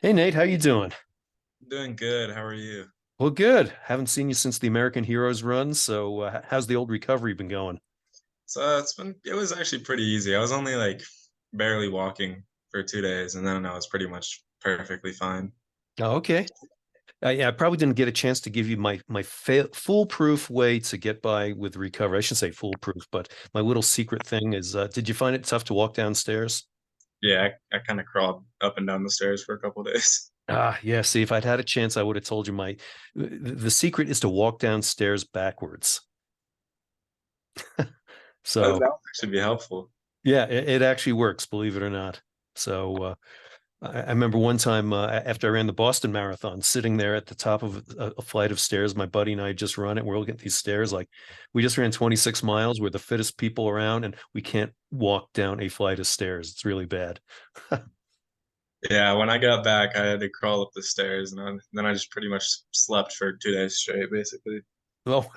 Hey Nate, how you doing? Doing good. How are you? Well, good. Haven't seen you since the American Heroes run. So, how's the old recovery been going? So it was actually pretty easy. I was only like barely walking for 2 days, and then I was pretty much perfectly fine. Oh, okay. Yeah, I probably didn't get a chance to give you my foolproof way to get by with recovery. I shouldn't say foolproof, but my little secret thing is, did you find it tough to walk downstairs? Yeah, I kind of crawled up and down the stairs for a couple days. Ah, yeah. See, if I'd had a chance, I would have told you the secret is to walk downstairs backwards. That So, would actually be helpful. yeah, it actually works, believe it or not. So, I remember one time after I ran the Boston Marathon, sitting there at the top of a flight of stairs. My buddy and I had just run it. We're looking at these stairs like we just ran 26 miles. We're the fittest people around, and we can't walk down a flight of stairs. It's really bad. Yeah, when I got back, I had to crawl up the stairs, and then I just pretty much slept for 2 days straight, basically. Well,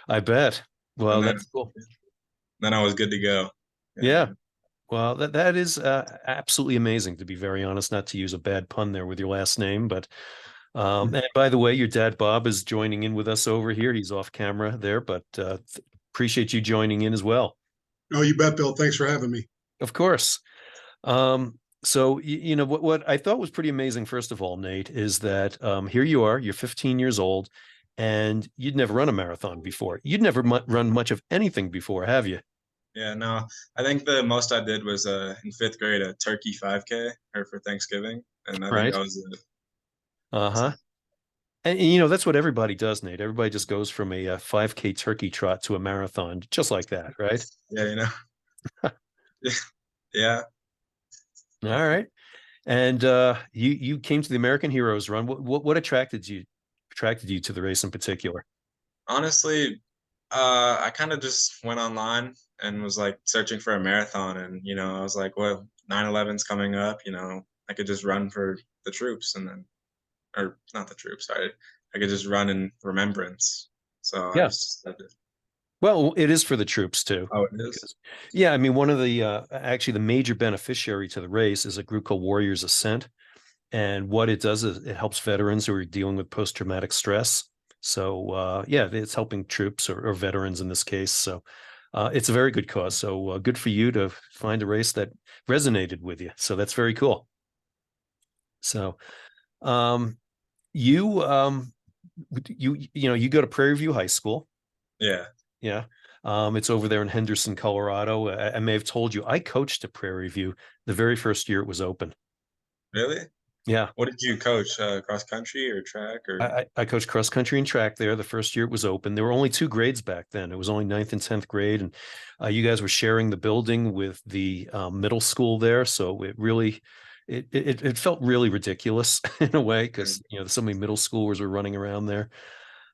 I bet. And Well, then that's cool. then I was good to go. Yeah. Yeah. Well, that is absolutely amazing, to be very honest, not to use a bad pun there with your last name. But and by the way, your dad Bob is joining in with us over here. He's off camera there, but appreciate you joining in as well. Oh, you bet, Bill. Thanks for having me. Of course. So you know what I thought was pretty amazing, first of all, Nate, is that here you are, you're 15 years old, and you'd never run a marathon before. You'd never run much of anything before, have you? Yeah, no, I think the most I did was in fifth grade a turkey 5K or for Thanksgiving, and I think Right. that was it. Uh-huh. And you know, that's what everybody does, Nate. Everybody just goes from a 5K turkey trot to a marathon, just like that, right? Yeah, yeah. All right. And you came to the American Heroes Run. What attracted you to the race in particular? Honestly, I kind of just went online and was like searching for a marathon, and I was like, well, 9/11's coming up. I could just run for the troops, and then, or not the troops, sorry, I could just run in remembrance. So I Yeah. just did it. Well, it is for the troops too. Oh, it is. Because, yeah, I mean, one of the actually the major beneficiary to the race is a group called Warriors Ascent. And what it does is it helps veterans who are dealing with post-traumatic stress. So yeah, it's helping troops or veterans in this case. So it's a very good cause. So good for you to find a race that resonated with you. So that's very cool. So um, you you go to Prairie View High School. Yeah. Yeah. It's over there in Henderson, Colorado. I may have told you I coached at Prairie View the very first year it was open. Really? Yeah. What did you coach? Cross country or track or? I coached cross country and track there the first year it was open. There were only two grades back then. It was only ninth and 10th grade. And you guys were sharing the building with the middle school there. So it really, it felt really ridiculous in a way because, you know, so many middle schoolers were running around there.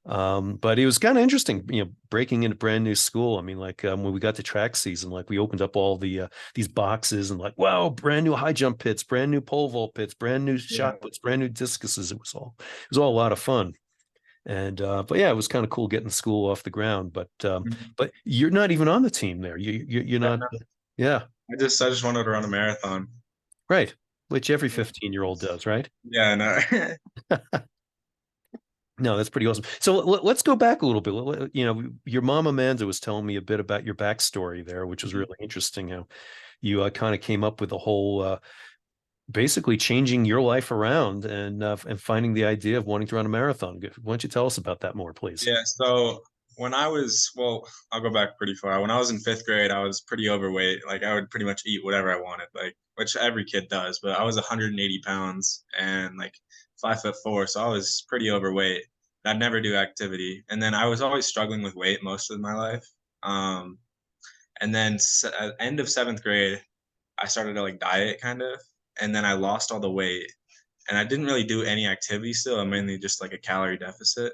But it was kind of interesting, you know, breaking into brand new school. I mean, like when we got to track season, like we opened up all these boxes and like, wow, brand new high jump pits, brand new pole vault pits, brand new Yeah. shot puts, brand new discuses. It was all a lot of fun. And but yeah, it was kind of cool getting the school off the ground. Mhm. But you're not even on the team there. You're Yeah, not. no, Yeah, I just wanted to run a marathon. right. Which every 15-year-old does, right? Yeah, no. No, that's pretty awesome. So let's go back a little bit. You know, your mom Amanda was telling me a bit about your backstory there, which was really interesting. How you kind of came up with the whole, basically changing your life around and finding the idea of wanting to run a marathon. Why don't you tell us about that more, please? Yeah, so well, I'll go back pretty far. When I was in fifth grade, I was pretty overweight. Like I would pretty much eat whatever I wanted, like which every kid does. But I was 180 pounds and like 5'4", so I was pretty overweight. I'd never do activity, and then I was always struggling with weight most of my life. Um, and then at end of seventh grade, I started to like diet kind of, and then I lost all the weight, and I didn't really do any activity still. I'm mainly just like a calorie deficit.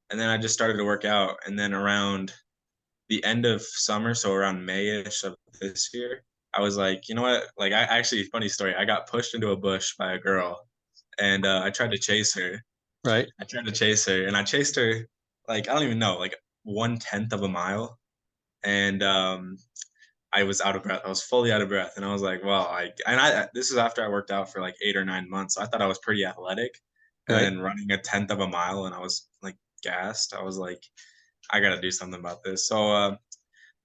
And then I just started to work out. And then around the end of summer, so around May-ish of this year, I was like, you know what? Like, I actually, funny story, I got pushed into a bush by a girl, and I tried to chase her. Right. I tried to chase her, and I chased her like I don't even know, like 1/10 of a mile. And I was out of breath. I was fully out of breath, and I was like, "Well, this is after I worked out for like 8 or 9 months. So I thought I was pretty athletic, and Right. then running a tenth of a mile, and I was like gassed. I was like, I got to do something about this. So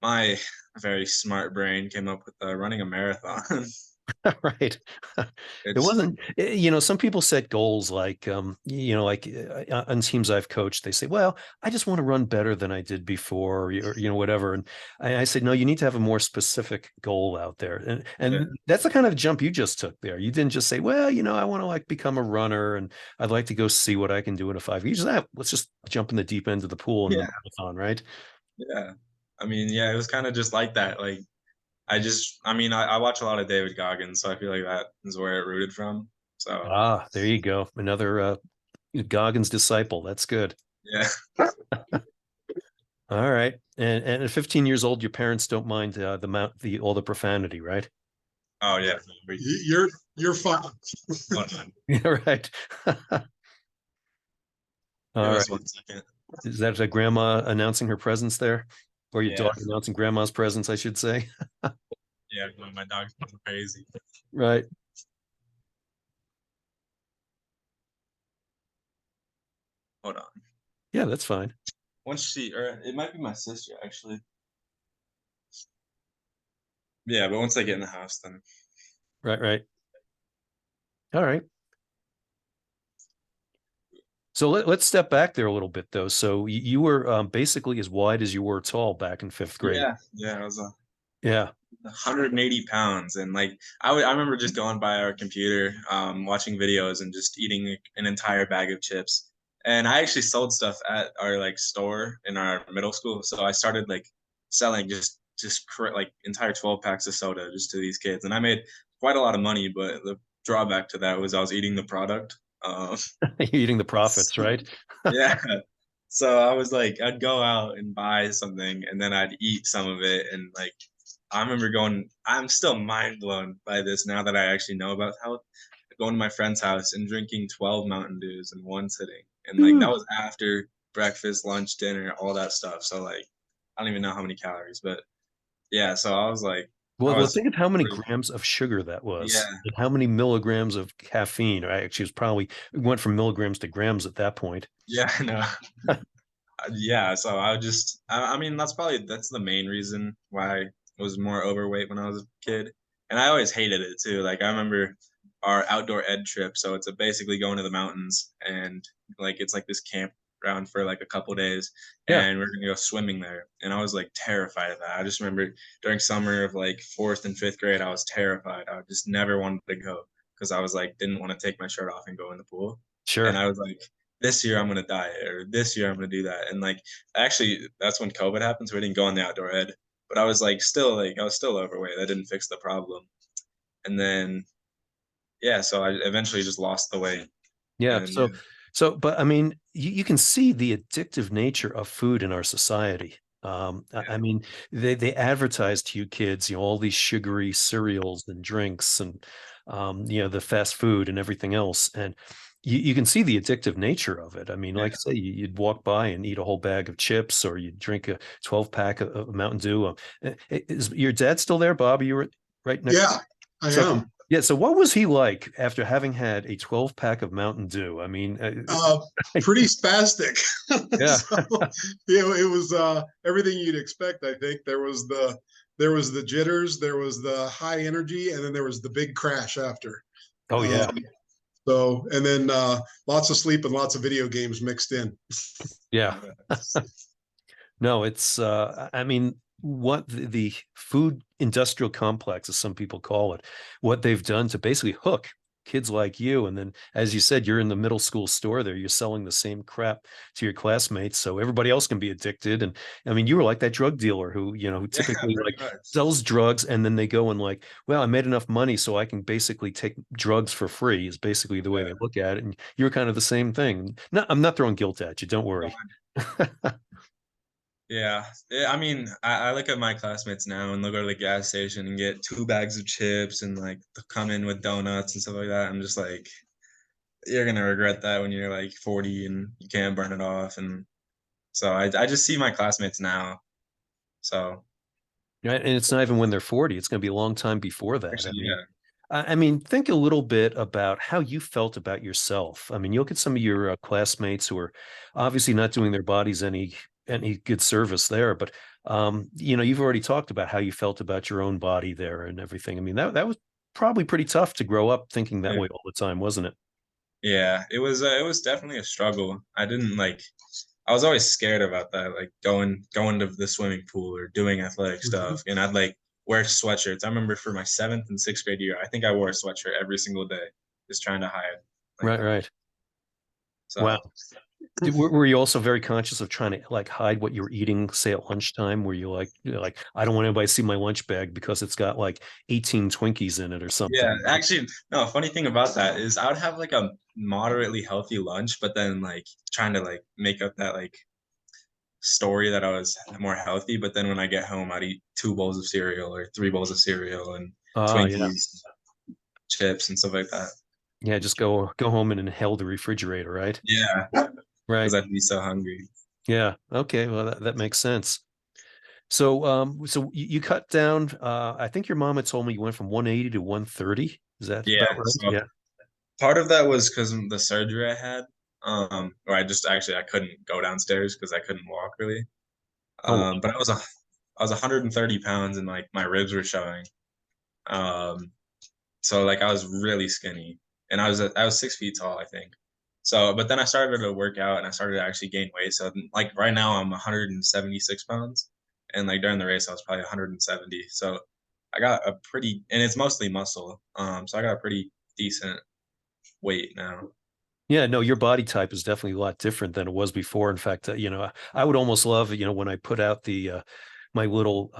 my very smart brain came up with running a marathon. Right. It It's wasn't, some people set goals like, like on teams I've coached, they say, well, I just want to run better than I did before, or whatever. And I said, no, you need to have a more specific goal out there. yeah, And that's the kind of jump you just took there. You didn't just say, well, I want to like become a runner and I'd like to go see what I can do in a 5. You just, let's just jump in the deep end of the pool in the yeah, marathon, right? yeah. I mean, yeah, it was kind of just like that. Like I mean, I watch a lot of David Goggins, so I feel like that is where it rooted from. So Ah, there you go. Another Goggins disciple. That's good. yeah. All right. And at 15 years old, your parents don't mind the all the profanity, right? Oh yeah. You're fine. Hold on. Yeah, right. Give All us right. 1 second. Is that a grandma announcing her presence there? Or your Yeah. dog announcing grandma's presence, I should say. Yeah. My dog's going crazy. Right. Hold on. Yeah, that's fine. Or it might be my sister actually. Yeah, but once I get in the house, then Right, right. All right. So let's step back there a little bit though. So you were basically as wide as you were tall back in 5th grade. yeah, I was 180 pounds, and like I remember just going by our computer, watching videos and just eating an entire bag of chips. And I actually sold stuff at our like store in our middle school, so I started like selling like entire 12 packs of soda just to these kids, and I made quite a lot of money. But the drawback to that was I was eating the product. You're eating the profits, right? Yeah. So I was like, I'd go out and buy something and then I'd eat some of it. And like, I remember I'm still mind blown by this now that I actually know about health. Going to my friend's house and drinking 12 Mountain Dews in one sitting. And like, that Ooh. was after breakfast, lunch, dinner, all that stuff. So like, I don't even know how many calories, but yeah. So I was like, I Well, was think of how many pretty, grams of sugar that was, yeah, and how many milligrams of caffeine. Or actually, it was probably it went from milligrams to grams at that point. yeah, I know. Yeah, so I mean, that's the main reason why I was more overweight when I was a kid. And I always hated it too. Like I remember our outdoor ed trip. So it's basically going to the mountains and like it's like this campground for like a couple days Yeah, and we're gonna go swimming there. And I was like terrified of that. I just remember during summer of like 4th and 5th grade, I was terrified. I just never wanted to go because I was like didn't want to take my shirt off and go in the pool. And sure. I was like, this year I'm gonna diet, or this year I'm gonna do that. And like actually that's when COVID happened, so we didn't go on the outdoor ed. But I was still overweight. That didn't fix the problem. And then yeah, so I eventually just lost the weight. Yeah. And But I mean, you can see the addictive nature of food in our society. I mean, they advertise to you kids, all these sugary cereals and drinks and, the fast food and everything else. And you can see the addictive nature of it. I mean, yeah, like I say, you'd walk by and eat a whole bag of chips or you'd drink a 12 pack of Mountain Dew. Is your dad still there, Bob? You were right next. Yeah, I So, am. yeah. So, what was he like after having had a 12 pack of Mountain Dew? I mean, Uh, Pretty spastic. yeah. So, it was everything you'd expect. I think there was the jitters, there was the high energy, and then there was the big crash after. Oh, yeah. Um, and then lots of sleep and lots of video games mixed in. Yeah. No, it's, I mean, what the food industrial complex, as some people call it, what they've done to basically hook kids like you. And then, as you said, you're in the middle school store there, you're selling the same crap to your classmates. So everybody else can be addicted. And I mean, you were like that drug dealer who yeah, typically pretty like much. sells drugs and then they go and like, well, I made enough money so I can basically take drugs for free, is basically the way they Yeah. look at it. And you're kind of the same thing. No, I'm not throwing guilt at you. Don't No, worry. yeah. I mean, I look at my classmates now and they'll go to the gas station and get 2 bags of chips and like they'll come in with donuts and stuff like that. I'm just like, you're gonna regret that when you're like 40 and you can't burn it off. And so I just see my classmates now. So Right? And it's not even when they're 40. It's going to be a long time before that. I Actually, mean, yeah. I mean, think a little bit about how you felt about yourself. I mean, you look at some of your classmates who are obviously not doing their bodies any good service there, but you know, you've already talked about how you felt about your own body there and everything. I mean, that was probably pretty tough to grow up thinking that Yeah. way all the time, wasn't it? Yeah, it was definitely a struggle. I didn't like I was always scared about that, like going to the swimming pool or doing athletic Mhm. stuff, and I'd like wear sweatshirts. I remember for my 7th and 6th grade year, I think I wore a sweatshirt every single day, just trying to hide. Like Right, right. Wow. so, Were you also very conscious of trying to like hide what you were eating, say at lunchtime, where you're like, I don't want anybody to see my lunch bag because it's got like 18 Twinkies in it or something. yeah, actually, no. A funny thing about that is I would have like a moderately healthy lunch, but then like trying to like make up that like story that I was more healthy. But then when I get home, I'd eat 2 bowls of cereal or 3 bowls of cereal and Yeah. Twinkies, chips, and stuff like that. Yeah, just go home and inhale the refrigerator, right? Yeah, because Right. I'd be so hungry. Yeah. Okay. Well, that makes sense. So, so you cut down. I think your mama told me you went from 180 to 130. Is that Yeah, about right? so Yeah. part of that was because of the surgery I had, where I just actually I couldn't go downstairs because I couldn't walk really. Oh, But I was 130 pounds and like my ribs were showing. Um, so like I was really skinny, and I was 6 feet tall, I think. So, but then I started to work out and I started to actually gain weight. So like right now I'm 176 pounds, and like during the race I was probably 170. So I got a pretty, and it's mostly muscle. So I got a pretty decent weight now. yeah. No, your body type is definitely a lot different than it was before. In fact, you know, I would almost love, you know, when I put out the my little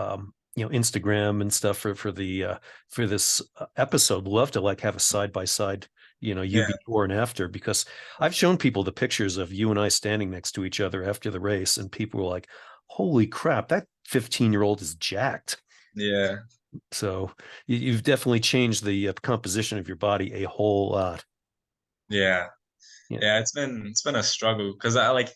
you know, Instagram and stuff for the for this episode, love to like have a side by side, you know, you Yeah, before and after, because I've shown people the pictures of you and I standing next to each other after the race, and people were like, "Holy crap, that 15-year-old is jacked." yeah, So you've definitely changed the composition of your body a whole lot. yeah, Yeah. yeah. It's been a struggle because I like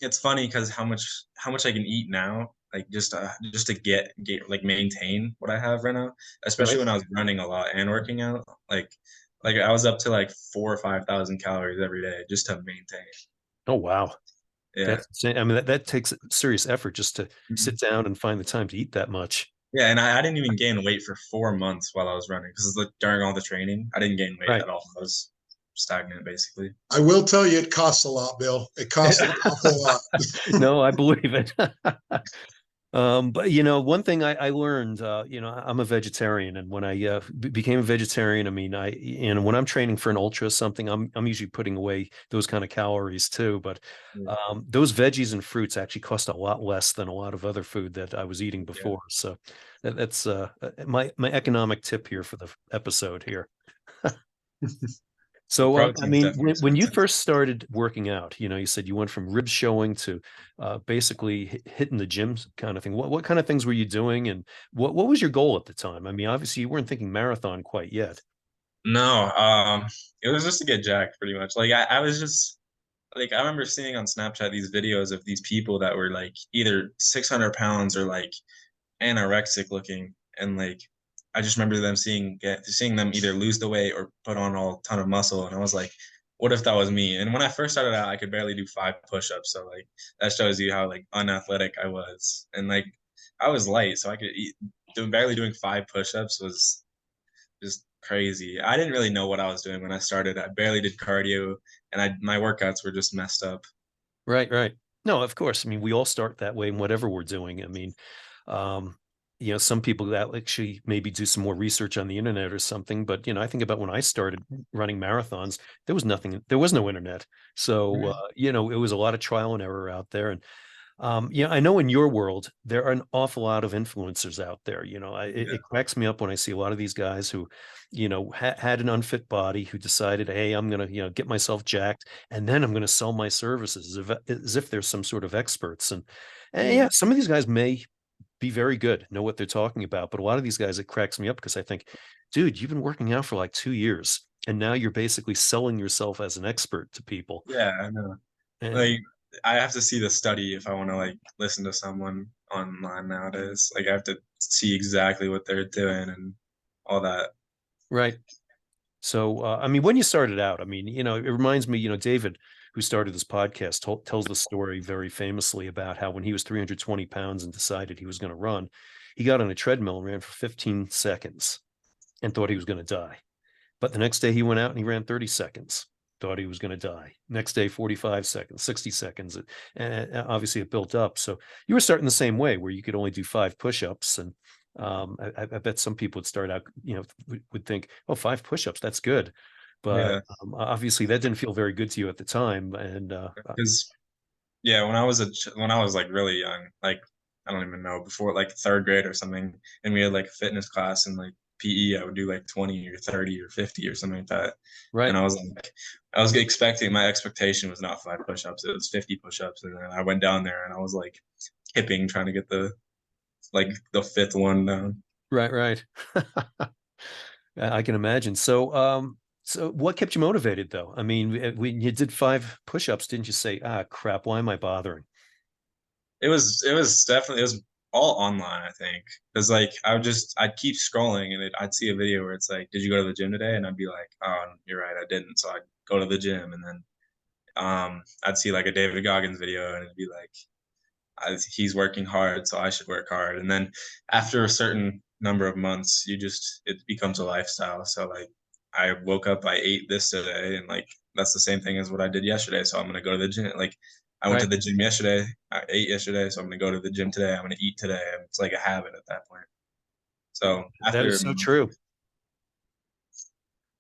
it's funny because how much I can eat now, like just to get like maintain what I have right now, especially Right. when I was running a lot and working out. Like I was up to like 4 or 5 thousand calories every day just to maintain. Oh, wow. Yeah. That's insane. I mean, that takes serious effort just to Mhm. sit down and find the time to eat that much. Yeah, and I didn't even gain weight for 4 months while I was running because like during all the training, I didn't gain weight Right. at all. I was stagnant basically. I will tell you, it costs a lot, Bill. It costs an awful lot. No, I believe it. But you know, one thing I learned, you know, I'm a vegetarian, and when I became a vegetarian, I mean, and when I'm training for an ultra or something, I'm usually putting away those kind of calories too. But Yeah. those veggies and fruits actually cost a lot less than a lot of other food that I was eating Yeah. before. So that's my economic tip here for the episode here. The So, I protein's mean, definitely when you expensive. first started working out, you know, you said you went from rib showing to basically hitting the gym kind of thing. What kind of things were you doing, and what was your goal at the time? I mean, obviously, you weren't thinking marathon quite yet. No, it was just to get jacked pretty much. Like I was just like I remember seeing on Snapchat these videos of these people that were like either 600 pounds or like anorexic looking, and like I just remember seeing them either lose the weight or put on a ton of muscle, and I was like, what if that was me? And when I first started out, I could barely do 5 push-ups, so like that shows you how like unathletic I was, and like I was light, so I could eat. Barely doing 5 push-ups was just crazy. I didn't really know what I was doing when I started. I barely did cardio, and I my workouts were just messed up. Right, right. No, of course. I mean, we all start that way in whatever we're doing. I mean, um, you know, some people that actually maybe do some more research on the internet or something. But you know, I think about when I started running marathons, there was nothing, there was no internet. So Mhm. you know, it was a lot of trial and error out there. And yeah, I know in your world there are an awful lot of influencers out there. You know, Yeah, it cracks me up when I see a lot of these guys who, you know, had an unfit body who decided, hey, I'm gonna, you know, get myself jacked, and then I'm gonna sell my services as if there's some sort of experts. And yeah, yeah, some of these guys may be very good, know what they're talking about, but a lot of these guys, it cracks me up because I think, dude, you've been working out for like 2 years, and now you're basically selling yourself as an expert to people. yeah. I know. And Like I have to see the study if I want to like listen to someone. online nowadays. Like I have to see exactly what they're doing and all that. Right. So, I mean, when you started out, I mean, you know, it reminds me, you know, David, who started this podcast, tells the story very famously about how when he was 320 pounds and decided he was going to run, he got on a treadmill and ran for 15 seconds and thought he was going to die. But the next day he went out and he ran 30 seconds, thought he was going to die. Next day, 45 seconds, 60 seconds. And obviously it built up. So you were starting the same way where you could only do 5 push-ups. And I bet some people would start out, you know, would think, oh, 5 push-ups, that's good. But Yeah, obviously that didn't feel very good to you at the time. And because yeah, when I was like really young, like I don't even know, before like third grade or something, and we had like a fitness class and like PE, I would do like 20 or 30 or 50 or something like that. And right. I was expecting, my expectation was not 5 push-ups, it was 50 push-ups. And then I went down there and I was like hipping, trying to get the fifth one down. Right, right. I can imagine. So, so what kept you motivated though? I mean, when you did 5 push-ups, didn't you say, ah, crap, why am I bothering? It was all online, I think. Because like I'd keep scrolling and I'd see a video where it's like, did you go to the gym today? And I'd be like, oh, you're right, I didn't. So I'd go to the gym, and then I'd see like a David Goggins video and it'd be like, he's working hard, so I should work hard. And then after a certain number of months, it becomes a lifestyle. So like I woke up, I ate this today, and like that's the same thing as what I did yesterday. So I'm gonna go to the gym. Like I went to Right. the gym yesterday, I ate yesterday, so I'm gonna go to the gym today. I'm gonna eat today. And it's like a habit at that point. So That is so true.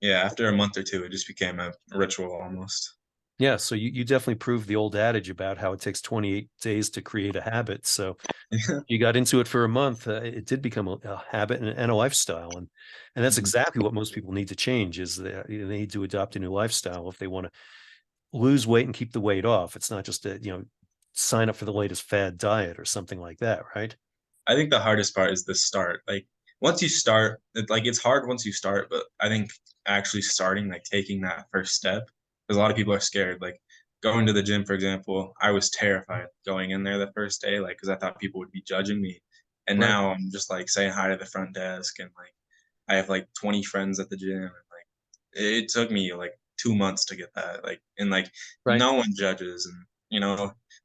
after a month or two, it just became a ritual almost. Yeah, so you definitely proved the old adage about how it takes 28 days to create a habit. So you got into it for a month, it did become a habit and a lifestyle, and that's Mhm. exactly what most people need to change is that you know, they need to adopt a new lifestyle if they want to lose weight and keep the weight off. It's not just a, you know, sign up for the latest fad diet or something like that, right? I think the hardest part is the start. Like once you start, it's hard once you start, but I think actually starting, like taking that first step, because a lot of people are scared. Like going to the gym, for example, I was terrified going in there the first day, like because I thought people would be judging me. And Right, now I'm just like saying hi to the front desk, and like I have like 20 friends at the gym, and like it took me like 2 months to get that. Like and like right. no one judges, and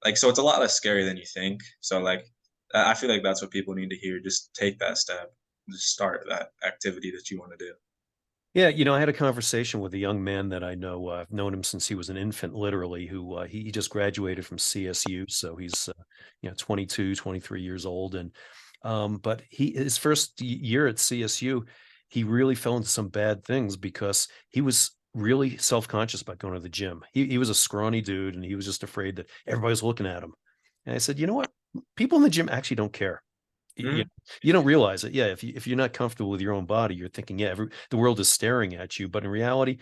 like so it's a lot less scary than you think. So like I feel like that's what people need to hear. Just take that step. Just start that activity that you want to do. Yeah, you know, I had a conversation with a young man that I know. I've known him since he was an infant, literally, who he just graduated from CSU. So he's, you know, 22, 23 years old. And, but his first year at CSU, he really fell into some bad things because he was really self-conscious about going to the gym. He was a scrawny dude and he was just afraid that everybody was looking at him. And I said, you know what? People in the gym actually don't care. You, Mhm. you don't realize it. Yeah, if you're not comfortable with your own body, you're thinking, yeah, the world is staring at you. But in reality,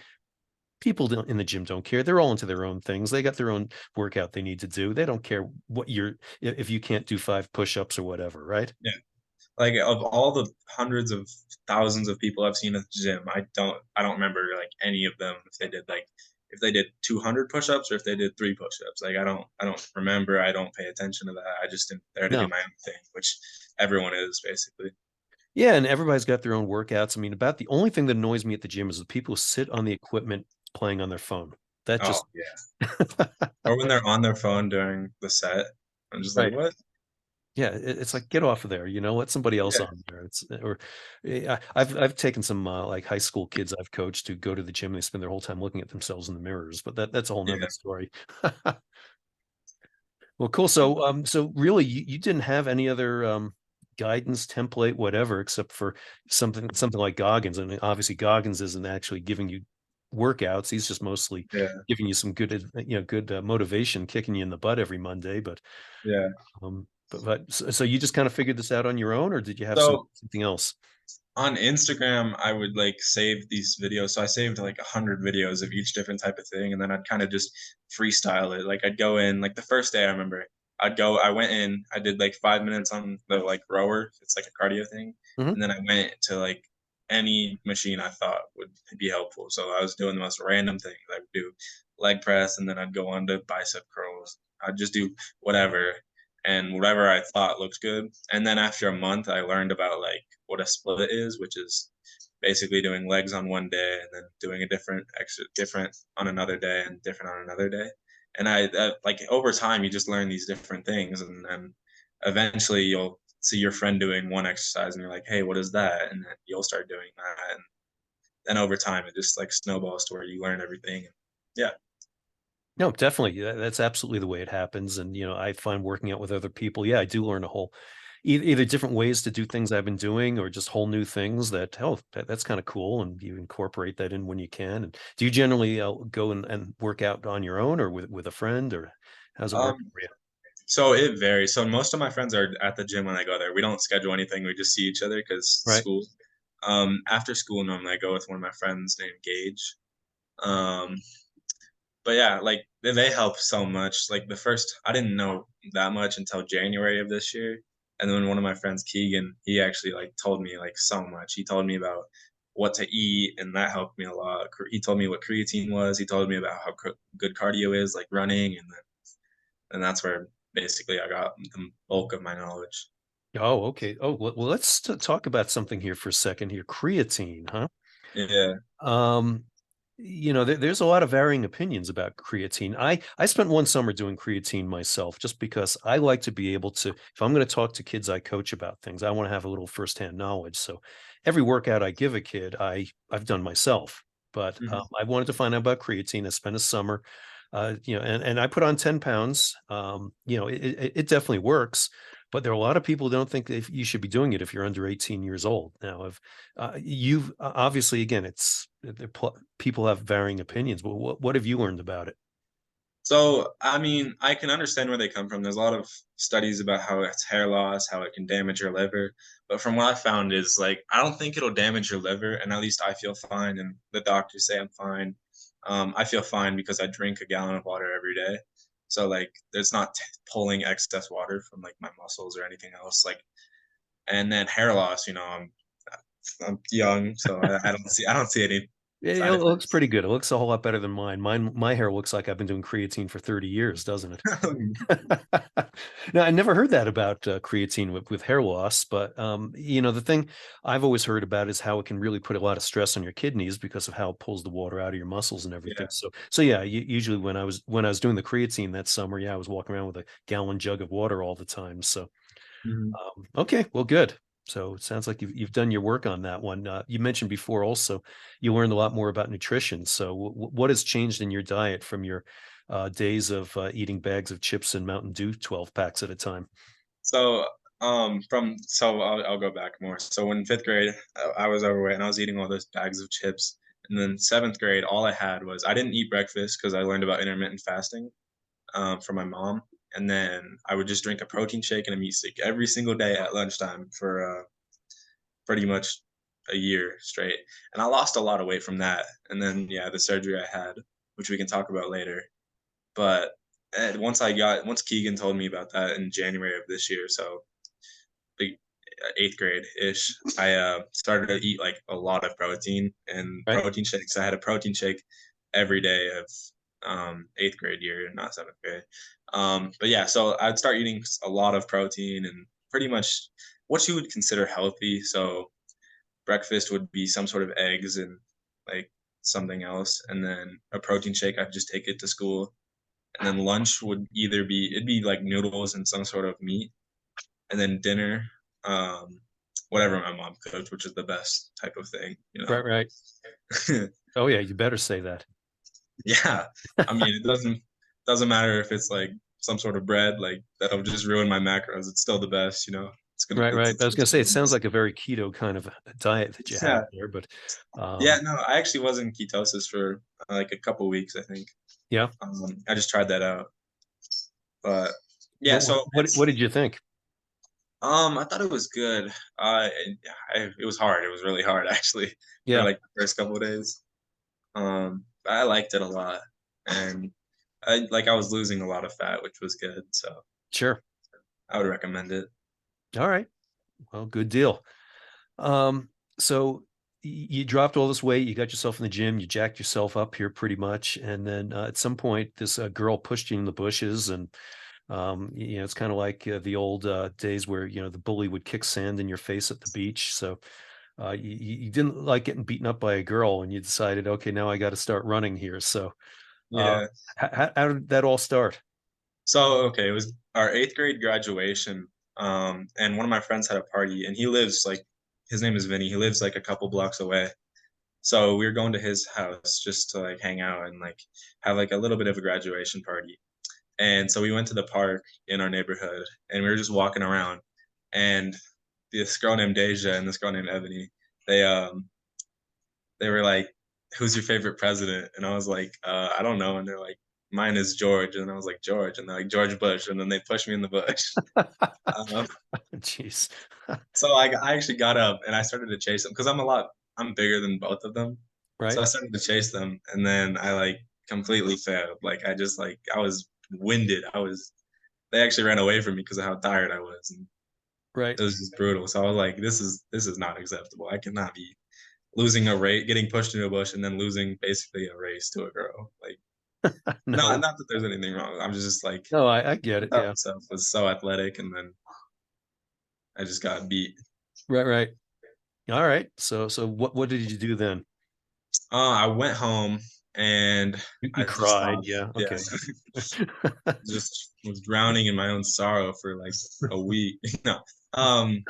people in the gym don't care. They're all into their own things. They got their own workout they need to do. They don't care what you're if you can't do 5 push-ups or whatever, right? Yeah. Like of all the hundreds of thousands of people I've seen at the gym, I don't remember like any of them if they did 200 push-ups or if they did 3 push-ups. Like I don't remember. I don't pay attention to that. I just am there to do No. my own thing, which everyone is basically. Yeah, and everybody's got their own workouts. I mean, about the only thing that annoys me at the gym is the people who sit on the equipment playing on their phone. That Oh just yeah. Or when they're on their phone during the set, I'm just like, right. what? Yeah, it's like get off of there, you know, let somebody else Yeah, on there. It's or I've taken some like high school kids I've coached to go to the gym and they spend their whole time looking at themselves in the mirrors, but that's a whole nother yeah. story. Well, cool. So so really you didn't have any other guidance, template, whatever, except for something like Goggins. And obviously Goggins isn't actually giving you workouts. He's just mostly Yeah, giving you some good, you know, good motivation, kicking you in the butt every Monday. yeah. But so you just kind of figured this out on your own, or did you have So something else? on Instagram, I would like save these videos. So I saved like 100 videos of each different type of thing, and then I'd kind of just freestyle it. Like I'd go in, like the first day I remember, I went in, I did like 5 minutes on the like rower. It's like a cardio thing, Hmm. and then I went to like any machine I thought would be helpful. So I was doing the most random things. I would do leg press, and then I'd go on to bicep curls. I'd just do whatever. and whatever I thought looked good. And then after a month, I learned about like what a split is, which is basically doing legs on one day and then doing a different on another day and different on another day. And like over time, you just learn these different things, and then eventually you'll see your friend doing one exercise, and you're like, "Hey, what is that?" And then you'll start doing that, and then over time, it just like snowballs to where you learn everything. Yeah. No, definitely. That's absolutely the way it happens. And, I find working out with other people, yeah, I do learn a whole either different ways to do things I've been doing or just whole new things that, oh, that's kind of cool. And you incorporate that in when you can. And do you generally go and work out on your own or with a friend, or how's it work Um, for you? so it varies. So most of my friends are at the gym when I go there. We don't schedule anything. We just see each other because Right. school. After school, normally I go with one of my friends named Gage. Um, but yeah, like they help so much. Like the first, I didn't know that much until January of this year, and then one of my friends, Keegan, he actually like told me like so much. He told me about what to eat, and that helped me a lot. He told me what creatine was. He told me about how good cardio is, like running, and that's where basically I got the bulk of my knowledge. Oh, okay. Oh, well, let's talk about something here for a second here. Creatine, huh? Yeah. Um, there's a lot of varying opinions about creatine. I spent one summer doing creatine myself just because I like to be able to, if I'm going to talk to kids I coach about things, I want to have a little firsthand knowledge. So every workout I give a kid, I've done myself. But Mhm. I wanted to find out about creatine. I spent a summer, and I put on 10 pounds. It definitely works. But there are a lot of people who don't think that you should be doing it if you're under 18 years old. Now, if you've obviously, again, people have varying opinions, but what have you learned about it? So, I mean, I can understand where they come from. There's a lot of studies about how it's hair loss, how it can damage your liver. But from what I found is like, I don't think it'll damage your liver. And at least I feel fine. And the doctors say I'm fine. I feel fine because I drink a gallon of water every day. So like, there's not pulling excess water from like my muscles or anything else. Like, and then hair loss, I'm young, so I don't see any It side looks effects. pretty good. It looks a whole lot better than mine. My hair looks like I've been doing creatine for 30 years, doesn't it? Now, I never heard that about creatine with hair loss, but the thing I've always heard about is how it can really put a lot of stress on your kidneys because of how it pulls the water out of your muscles and everything. Yeah. So yeah, usually when I was doing the creatine that summer, yeah, I was walking around with a gallon jug of water all the time. So Mhm. okay, well, good. So it sounds like you've done your work on that one. You mentioned before also you learned a lot more about nutrition. So what has changed in your diet from your days of eating bags of chips and Mountain Dew 12 packs at a time? So, I'll go back more. So in fifth grade, I was overweight and I was eating all those bags of chips. And then seventh grade, all I had was I didn't eat breakfast because I learned about intermittent fasting from my mom. And then I would just drink a protein shake and a meat stick every single day at lunchtime for pretty much a year straight. And I lost a lot of weight from that. And then, yeah, the surgery I had, which we can talk about later. But once Keegan told me about that in January of this year, so like eighth grade ish, I started to eat like a lot of protein and Right. protein shakes. I had a protein shake every day of eighth grade year, not seventh grade. But yeah, so I'd start eating a lot of protein and pretty much what you would consider healthy. So breakfast would be some sort of eggs and like something else, and then a protein shake. I'd just take it to school, and then lunch would it'd be like noodles and some sort of meat, and then dinner, um, whatever my mom cooked, which is the best type of thing, you Right, know. right. Oh yeah, you better say that. Yeah, I mean, it doesn't matter if it's like some sort of bread, like that'll just ruin my macros. It's still the best, you know. Right, right. I was gonna It's say it still the sounds best. like a very keto kind of diet that you have Yeah, there, but yeah. um, No, I actually was in ketosis for like a couple weeks, I think. yeah. I just tried that out, but yeah. What So what did you think? I thought it was good. It was hard. It was really hard actually for Yeah, like the first couple of days. But I liked it a lot, and I was losing a lot of fat, which was good. So sure. I would recommend it. All right. Well, good deal. So you dropped all this weight, you got yourself in the gym, you jacked yourself up here pretty much, and then at some point, this girl pushed you in the bushes, and It's kind of like the old days where, the bully would kick sand in your face at the beach. So you didn't like getting beaten up by a girl, and you decided, okay, now I got to start running here. So uh, Yeah. how did that all start? So okay, it was our 8th grade graduation. And one of my friends had a party, and he lives like his name is Vinny. He lives like a couple blocks away. So we were going to his house just to like hang out and like have like a little bit of a graduation party. And so we went to the park in our neighborhood, and we were just walking around. And this girl named Deja and this girl named Ebony, they they were like, "Who's your favorite president?" And I was like, "I don't know." And they're like, "Mine is George." And I was like, "George." And they're like, "George Bush." And then they pushed me in the bush. Um, Jeez. so I actually got up and I started to chase them because I'm bigger than both of them. So Right. I started to chase them, and then I like completely failed. Like I just like I was winded. They actually ran away from me because of how tired I was, and Right. it was just brutal. So I was like, this is not acceptable. I cannot be losing a race, getting pushed into a bush, and then losing basically a race to a girl. Like, No, not that there's anything wrong. I'm just like, no, I get I it. thought Yeah. myself was so athletic, and then I just got beat. Right. Right. All right. So what did you do then? I went home and You I just cried. Yeah. yeah, Okay. just was drowning in my own sorrow for like a week. No, um,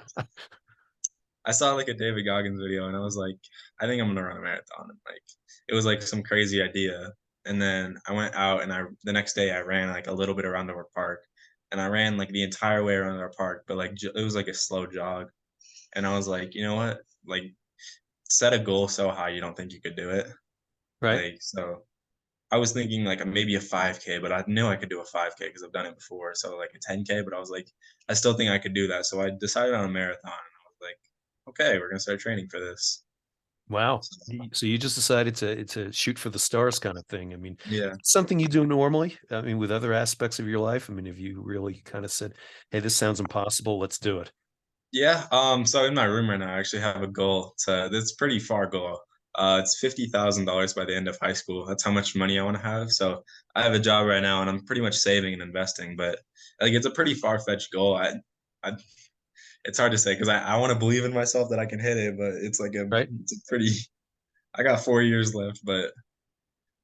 I saw like a David Goggins video, and I was like, I think I'm gonna run a marathon. And like, it was like some crazy idea. And then I went out, and the next day I ran like a little bit around our park, and I ran like the entire way around our park, but like it was like a slow jog. And I was like, you know what? Like, set a goal so high you don't think you could do it. Right. Like, so I was thinking like maybe a 5K, but I knew I could do a 5K because I've done it before. So like a 10K, but I was like, I still think I could do that. So I decided on a marathon, and I was like, okay, we're gonna start training for this. Wow. So, So you just decided to shoot for the stars kind of thing. I mean, yeah, something you do normally. I mean, with other aspects of your life. I mean, have you really kind of said, "Hey, this sounds impossible. Let's do it." yeah. So in my room right now, I actually have a goal to. This pretty far goal. It's $50,000 by the end of high school. That's how much money I want to have. So I have a job right now, and I'm pretty much saving and investing. But like, it's a pretty far fetched goal. I it's hard to say because I want to believe in myself that I can hit it, but Right. it's a pretty I got 4 years left, but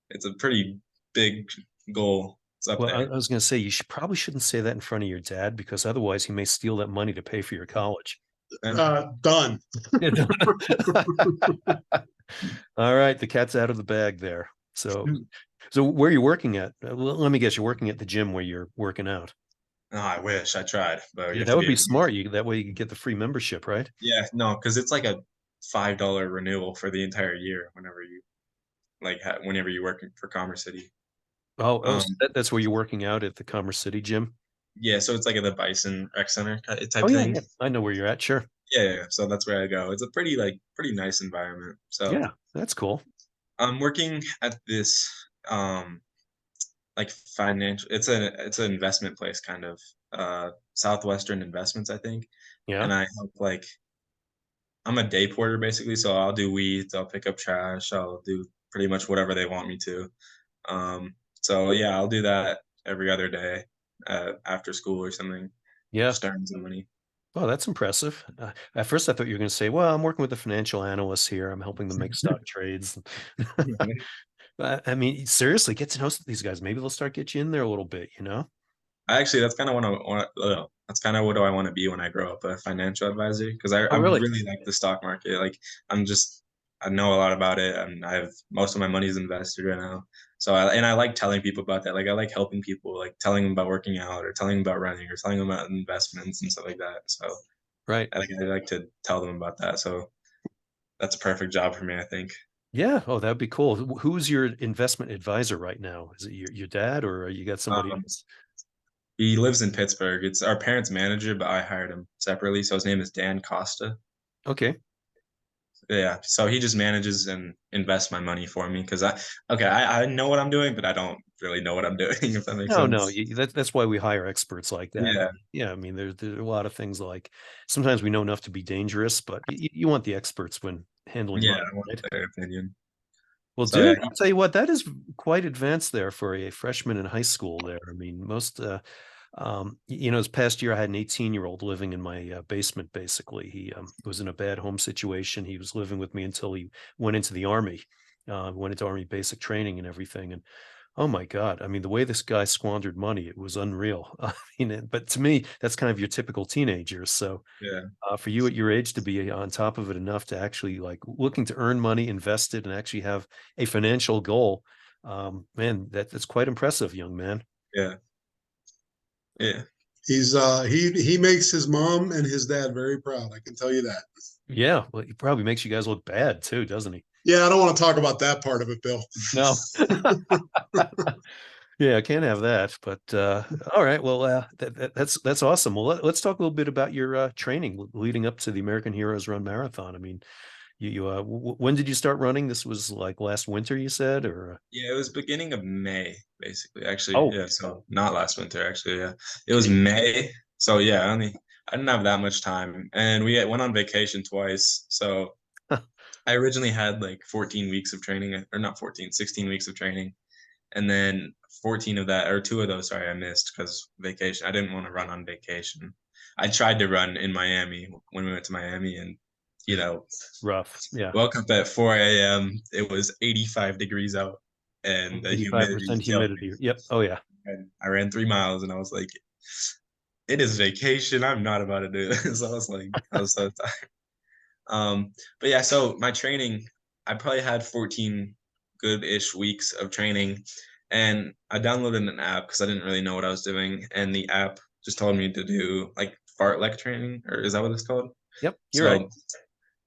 it's a pretty big goal. It's up Well, I there. was going to say you probably shouldn't say that in front of your dad because otherwise he may steal that money to pay for your college. And Done. All right, the cat's out of the bag there. So where are you working at? Well, let me guess, you're working at the gym where you're working out. oh, I wish I tried, but you Yeah, have that to would be be smart. You that way you could get the free membership, right? yeah, no, because it's like a $5 renewal for the entire year whenever you whenever you work for Commerce City. So Um, that's where you're working out at the Commerce City gym. yeah, so it's like at the Bison Rec Center Oh type yeah, thing. yeah. I know where you're at. Sure. Yeah, yeah, yeah, so that's where I go. It's a pretty nice environment. So Yeah, that's cool. I'm working at this um like financial it's an investment place kind of Southwestern Investments, I think. Yeah. And I help like I'm a day porter basically, so I'll do weeds, I'll pick up trash, I'll do pretty much whatever they want me to. So yeah, I'll do that every other day after school or something, Yeah. just to earn some money. Oh, that's impressive. At first, I thought you were going to say, "Well, I'm working with the financial analysts here. I'm helping them make stock trades." But, I mean, seriously, get to know these guys. Maybe they'll start get you in there a little bit. Actually, that's kind of what that's kind of what do I want to be when I grow up, a financial advisor, because I Oh, really? really like the stock market. Like I'm just I know a lot about it, and I have most of my money's invested right now. So I like telling people about that. Like I like helping people, like telling them about working out, or telling them about running, or telling them about investments and stuff like that. So Right. I like to tell them about that. So that's a perfect job for me, I think. Yeah. Oh, that'd be cool. Who's your investment advisor right now? Is it your dad or you got somebody Um, else? he lives in Pittsburgh. It's our parents' manager, but I hired him separately. So his name is Dan Costa. Okay. Yeah, so he just manages and invests my money for me because I know what I'm doing, but I don't really know what I'm doing, if that makes No, no, sense. that's why we hire experts like that. Yeah, Yeah, I mean, there's a lot of things like sometimes we know enough to be dangerous, but you want the experts when handling yeah, money, I want right? their opinion. Well, So yeah, dude, I'll tell you what, that is quite advanced there for a freshman in high school there. I mean, most This past year I had an 18-year-old living in my basement. Basically, he was in a bad home situation. He was living with me until he went into the army, went into army basic training and everything. And oh my God, I mean, the way this guy squandered money, it was unreal. I mean, but to me, that's kind of your typical teenager. So Yeah. for you at your age to be on top of it enough to actually like looking to earn money, invest it, and actually have a financial goal, man, that's quite impressive, young man. Yeah. Yeah. He makes his mom and his dad very proud. I can tell you that. Yeah, well, he probably makes you guys look bad too, doesn't he? Yeah, I don't want to talk about that part of it, Bill. No. Yeah, I can't have that. But all right, well, that's awesome. Well, let's talk a little bit about your training leading up to the American Heroes Run Marathon. I mean, when did you start running? This was like last winter, you said, or Yeah, it was beginning of May, basically. Actually, oh, yeah, so not last winter, actually, yeah. It was May. So yeah, I didn't have that much time. And went on vacation twice. So I originally had like 14 weeks of training, or not 14, 16 weeks of training. And then 14 of that, or two of those, sorry, I missed because vacation. I didn't want to run on vacation. I tried to run in Miami when we went to Miami, and rough. Yeah, woke up at 4 a.m. It was 85 degrees out, and the humidity 85% killed me. humidity. Yep. Oh yeah. And I ran 3 miles, and I was like, "It is vacation. I'm not about to do this." I was like, I was so tired. But yeah, so my training, I probably had 14 good-ish weeks of training, and I downloaded an app because I didn't really know what I was doing, and the app just told me to do like fartlek training, or is that what it's called? Yep. You're right.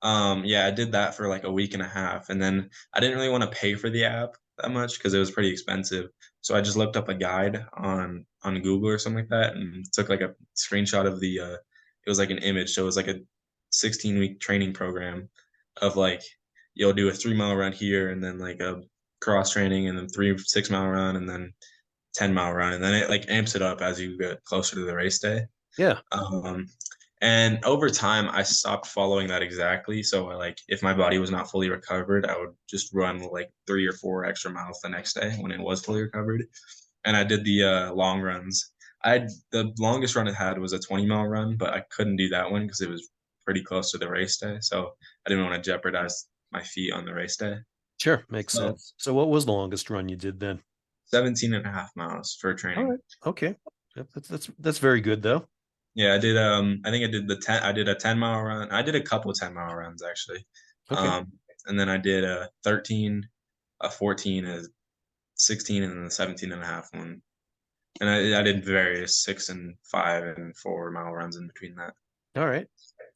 So yeah, I did that for like a week and a half, and then I didn't really want to pay for the app that much because it was pretty expensive. So I just looked up a guide on Google or something like that, and took like a screenshot of the it was like an image, so it was like a 16-week training program of like you'll do a 3 mile run here, and then like a cross training, and then 6 mile run, and then 10 mile run, and then it like amps it up as you get closer to the race day. Yeah. Um, and over time, I stopped following that exactly. So, like, if my body was not fully recovered, I would just run like 3 or 4 extra miles the next day when it was fully recovered. And I did the long runs. The longest run I had was a 20-mile run, but I couldn't do that one because it was pretty close to the race day. So I didn't want to jeopardize my feet on the race day. Sure, makes So sense. So, what was the longest run you did then? 17 and a half miles for All training. right. Okay. Yep, that's very good though. Yeah, I did. I think I did the 10. I did a 10-mile run. I did a couple 10-mile runs actually. Okay. And then I did a 13, a 14, a 16, and then the 17 and a half one. And I did various 6 and 5 and 4 mile runs in between that. All right.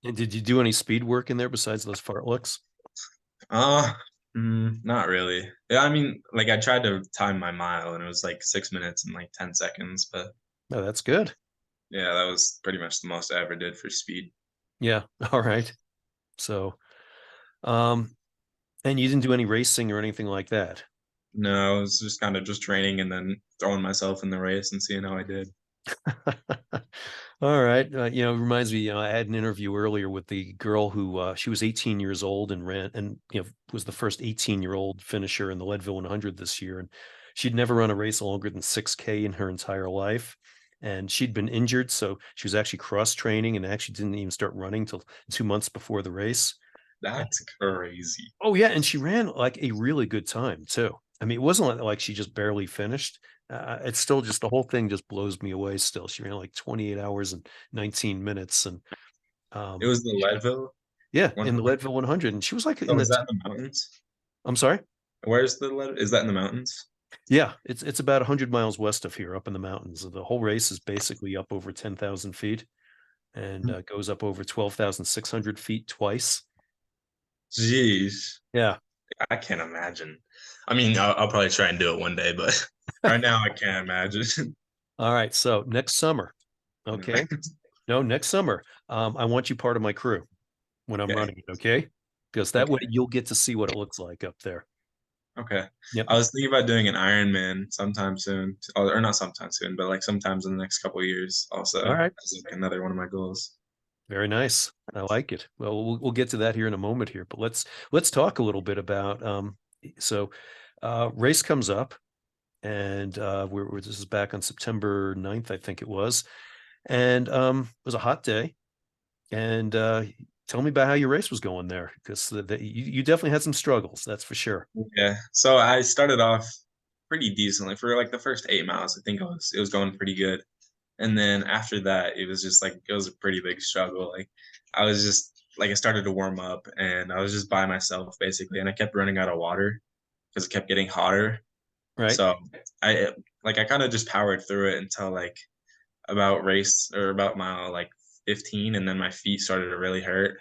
And did you do any speed work in there besides those fartleks? Not really. Yeah, I mean, like I tried to time my mile, and it was like 6 minutes and like 10 seconds, but No, that's good. yeah, that was pretty much the most I ever did for speed. Yeah. All right. So, um, and you didn't do any racing or anything like that. No, it was just kind of just training and then throwing myself in the race and seeing how I did. All right. It reminds me, I had an interview earlier with the girl who she was 18 years old and ran and was the first 18-year-old finisher in the Leadville 100 this year. And she'd never run a race longer than 6K in her entire life. And she'd been injured. So she was actually cross training and actually didn't even start running till 2 months before the race. That's crazy. Oh, yeah. And she ran like a really good time, too. I mean, it wasn't like she just barely finished. It's still just the whole thing just blows me away still. She ran like 28 hours and 19 minutes. And It was the Leadville yeah, in the 100. Leadville 100. And she was like So in is the, that in the mountains? I'm sorry. Where's the Leadville? Is that in the mountains? Yeah, it's about 100 miles west of here up in the mountains. The whole race is basically up over 10,000 feet and goes up over 12,600 feet twice. Jeez. Yeah. I can't imagine. I mean, I'll probably try and do it one day, but right now I can't imagine. All right. So next summer. Okay. No, next summer. I want you part of my crew when I'm Okay. running it. Okay. Because that way Okay. you'll get to see what it looks like up there. Okay. Yep. I was thinking about doing an Ironman sometime soon, or not sometime soon, but like sometimes in the next couple of years also. All right. As like another one of my goals. Very nice. I like it. Well, we'll get to that here in a moment here, but let's talk a little bit about so race comes up. and this is back on September 9th, I think it was. And it was a hot day. And tell me about how your race was going there, because you definitely had some struggles, that's for sure. Yeah. So I started off pretty decently for like the first 8 miles. I think it was going pretty good. And then after that, it was just like it was a pretty big struggle. Like I was just like I started to warm up and I was just by myself basically, and I kept running out of water because it kept getting hotter. Right. So I kind of just powered through it until like about mile like 15, and then my feet started to really hurt.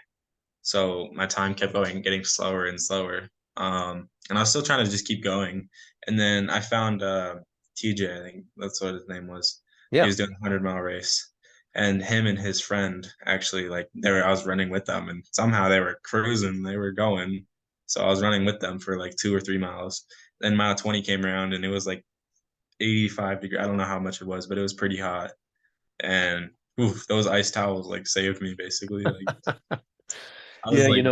So my time kept getting slower and slower. And I was still trying to just keep going. And then I found TJ, I think that's what his name was. He Yeah. was doing a 100-mile race. And him and his friend actually like I was running with them, and somehow they were cruising, they were going. So I was running with them for like 2 or 3 miles. Then mile 20 came around and it was like 85 degrees. I don't know how much it was, but it was pretty hot. And oof, those ice towels like saved me basically. Like I was Yeah, like,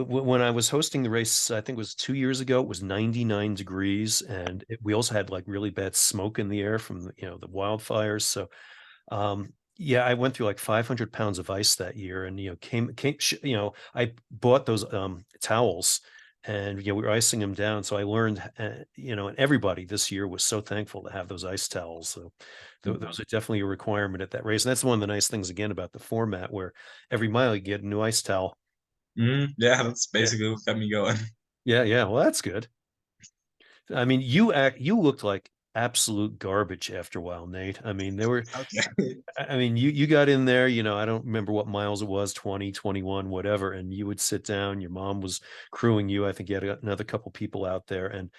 when I was hosting the race, I think it was 2 years ago, it was 99 degrees, and we also had like really bad smoke in the air from the wildfires. So yeah, I went through like 500 pounds of ice that year, and I bought those towels, and we were icing them down. So I learned, and everybody this year was so thankful to have those ice towels. So those are definitely a requirement at that race, and that's one of the nice things again about the format, where every mile you get a new ice towel. yeah, that's Yeah, basically what kept me going. yeah, yeah. Well, that's good. I mean, you looked like absolute garbage after a while, Nate. I mean, there were Okay. I mean, you got in there, I don't remember what miles it was, 20, 21, whatever, and you would sit down, your mom was crewing you. I think you had another couple people out there, and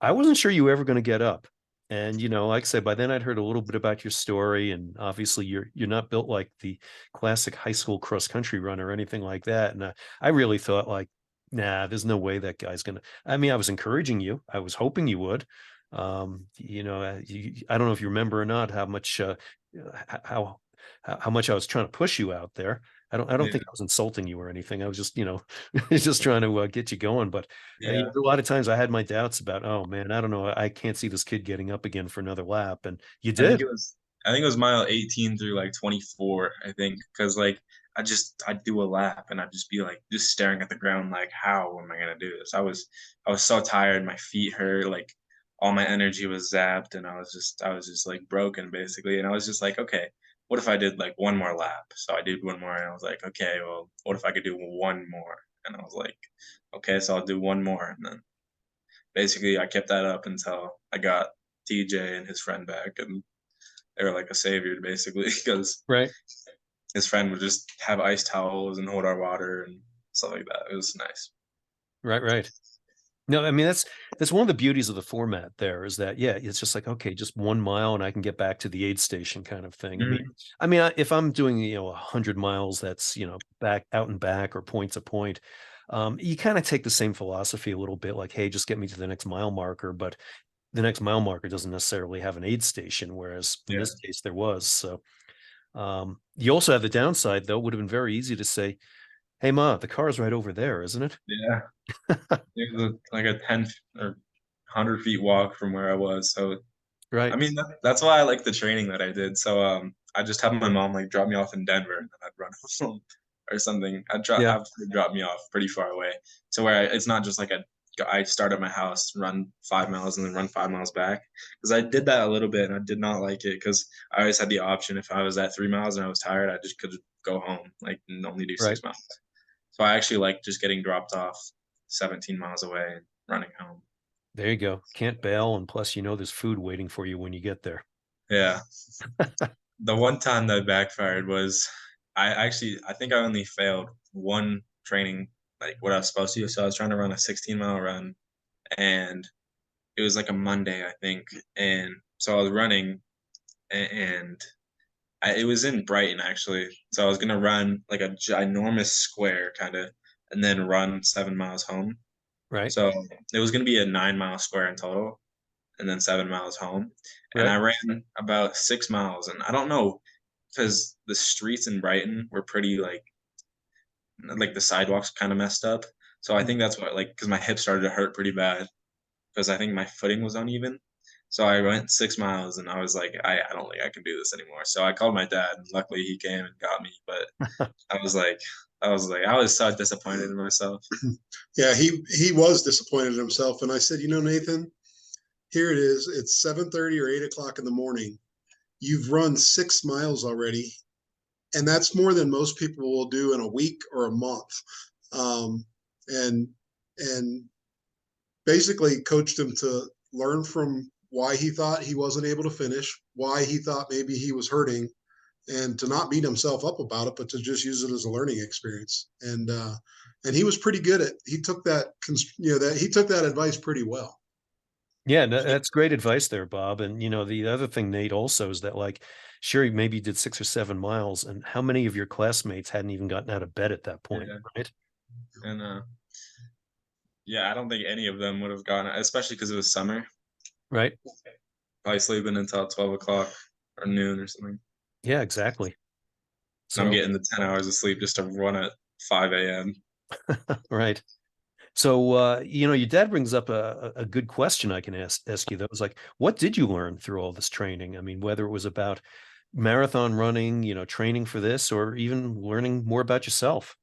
I wasn't sure you were ever going to get up. And like I said, by then I'd heard a little bit about your story, and obviously you're not built like the classic high school cross country runner or anything like that. And I really thought like, nah, there's no way that guy's gonna. I mean, I was encouraging you. I was hoping you would. I don't know if you remember or not how much how how much I was trying to push you out there. I don't Yeah. think I was insulting you or anything. I was just just trying to get you going. But Yeah. a lot of times I had my doubts about, oh man, I don't know, I can't see this kid getting up again for another lap, and you I think did. it was I think it was mile 18 through like 24, I think, because like I'd do a lap and I'd just be like just staring at the ground like how am I gonna do this? I was so tired, my feet hurt, like all my energy was zapped, and I was just like broken basically. And I was just like, okay, what if I did like one more lap? So I did one more and I was like, okay, well, what if I could do one more? And I was like, okay, so I'll do one more. And then basically I kept that up until I got TJ and his friend back, and they were like a savior basically because Right, his friend would just have ice towels and hold our water and stuff like that. It was nice. right. No, I mean that's one of the beauties of the format there, is that, yeah, it's just like, okay, just 1 mile and I can get back to the aid station kind of thing. Mhm. If I'm doing 100 miles, that's back out and back or point to point. You kind of take the same philosophy a little bit, like, hey, just get me to the next mile marker. But the next mile marker doesn't necessarily have an aid station, whereas in Yeah, this case there was. So you also have the downside, though. Would have been very easy to say, hey, Ma, the car's right over there, isn't it? yeah. It was like a 10 or 100 feet walk from where I was. So I Right. mean that's why I like the training that I did. So I just have my mom like drop me off in Denver, and then I'd run home or something. Yeah. Have her drop me off pretty far away, to where it's not just like I start at my house, run 5 miles, and then run 5 miles back. Because I did that a little bit, and I did not like it because I always had the option, if I was at 3 miles and I was tired, I just could go home, like, and only do Right. 6 miles. So I actually like just getting dropped off 17 miles away and running home. There you go. Can't bail, and plus, there's food waiting for you when you get there. Yeah. The one time that backfired was I think I only failed one training, like what I was supposed to. So I was trying to run a 16-mile run, and it was like a Monday, I think. And so I was running, and it was in Brighton actually. So I was gonna run like a ginormous square kind of, and then run 7 miles home. Right. So it was gonna be a 9-mile square in total, and then 7 miles home. And Right. I ran about 6 miles, and I don't know, because the streets in Brighton were pretty like the sidewalks kind of messed up. So I Mm. think that's what, like, because my hip started to hurt pretty bad because I think my footing was uneven. So I went 6 miles and I was like, I don't think I can do this anymore. So I called my dad and luckily he came and got me. But I was like, I was so disappointed in myself. Yeah, he was disappointed in himself, and I said, Nathan, here it is. It's 7:30 or 8 o'clock in the morning. You've run 6 miles already, and that's more than most people will do in a week or a month. Um, and and basically coached him to learn from why he thought he wasn't able to finish, why he thought maybe he was hurting, and to not beat himself up about it, but to just use it as a learning experience. And he was pretty good at. He took that he took that advice pretty well. Yeah, that's great advice there, Bob. And the other thing, Nate, also is that, like, sure, maybe you did 6 or 7 miles, and how many of your classmates hadn't even gotten out of bed at that point, Yeah. right? And yeah, I don't think any of them would have gone, especially because it was summer. Right. Probably sleeping until 12 o'clock or noon or something. Yeah, exactly. And I'm So, getting the 10 hours of sleep just to run at 5 a.m. right. So, your dad brings up a good question I can ask you, though. It's like, what did you learn through all this training? I mean, whether it was about marathon running, training for this, or even learning more about yourself.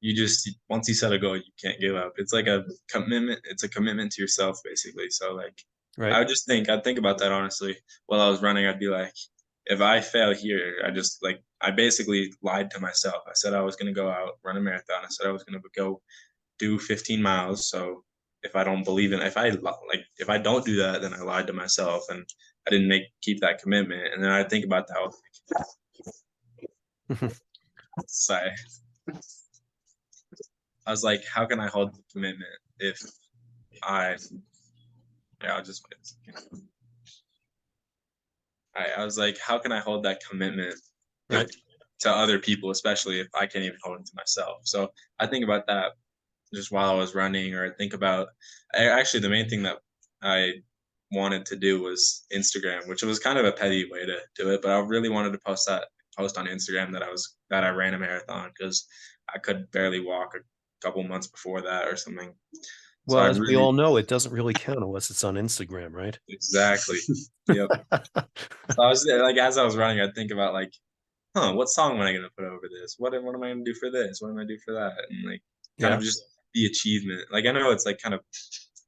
You just, once you set a goal, you can't give up. It's like a commitment. It's a commitment to yourself, basically. So, like, Right. I'd think about that honestly. While I was running, I'd be like, if I fail here, I basically lied to myself. I said I was going to go out, run a marathon. I said I was going to go do 15 miles. So if I don't believe in, if I don't do that, then I lied to myself and I didn't keep that commitment. And then I think about that. Sorry. I was like, how can I hold the commitment if I, yeah, I'll just wait a second. I was like, how can I hold that commitment Right. to other people, especially if I can't even hold it to myself? So I think about that just while I was running, or I think about, actually, the main thing that I wanted to do was Instagram, which was kind of a petty way to do it, but I really wanted to post on Instagram that I ran a marathon, because I could barely walk a couple months before that or something. So Well, I as we really, all know, it doesn't really count unless it's on Instagram, right? exactly. Yep. So I was like, as I was running, I'd think about like, what song am I gonna put over this? What am I gonna do for this? What am I do for that? And like, kind Yeah. of just the achievement. Like, I know it's like kind of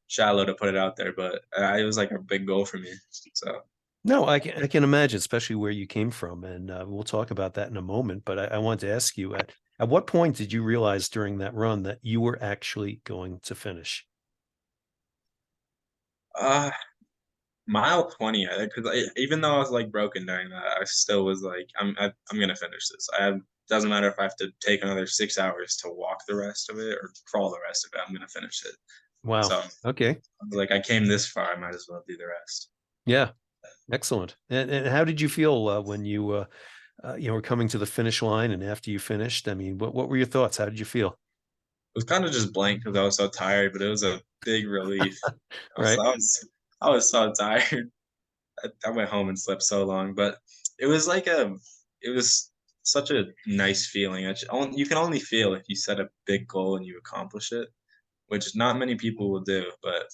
shallow to put it out there, but it was like a big goal for me. So No, I can imagine, especially where you came from, and we'll talk about that in a moment. But I wanted to ask you, at what point did you realize during that run that you were actually going to finish? uh mile 20, because even though I was like broken during that, I still was like, I'm gonna finish this. Doesn't matter if I have to take another 6 hours to walk the rest of it or crawl the rest of it, I'm gonna finish it. Wow. So Okay. I was like, I came this far, I might as well do the rest. Yeah. Excellent. And how did you feel when you were coming to the finish line and after you finished? I mean, what were your thoughts? How did you feel? It was kind of just blank because I was so tired, but it was a big relief. Right. I was so tired. I went home and slept so long, but it was like it was such a nice feeling. You can only feel if you set a big goal and you accomplish it, which not many people will do. But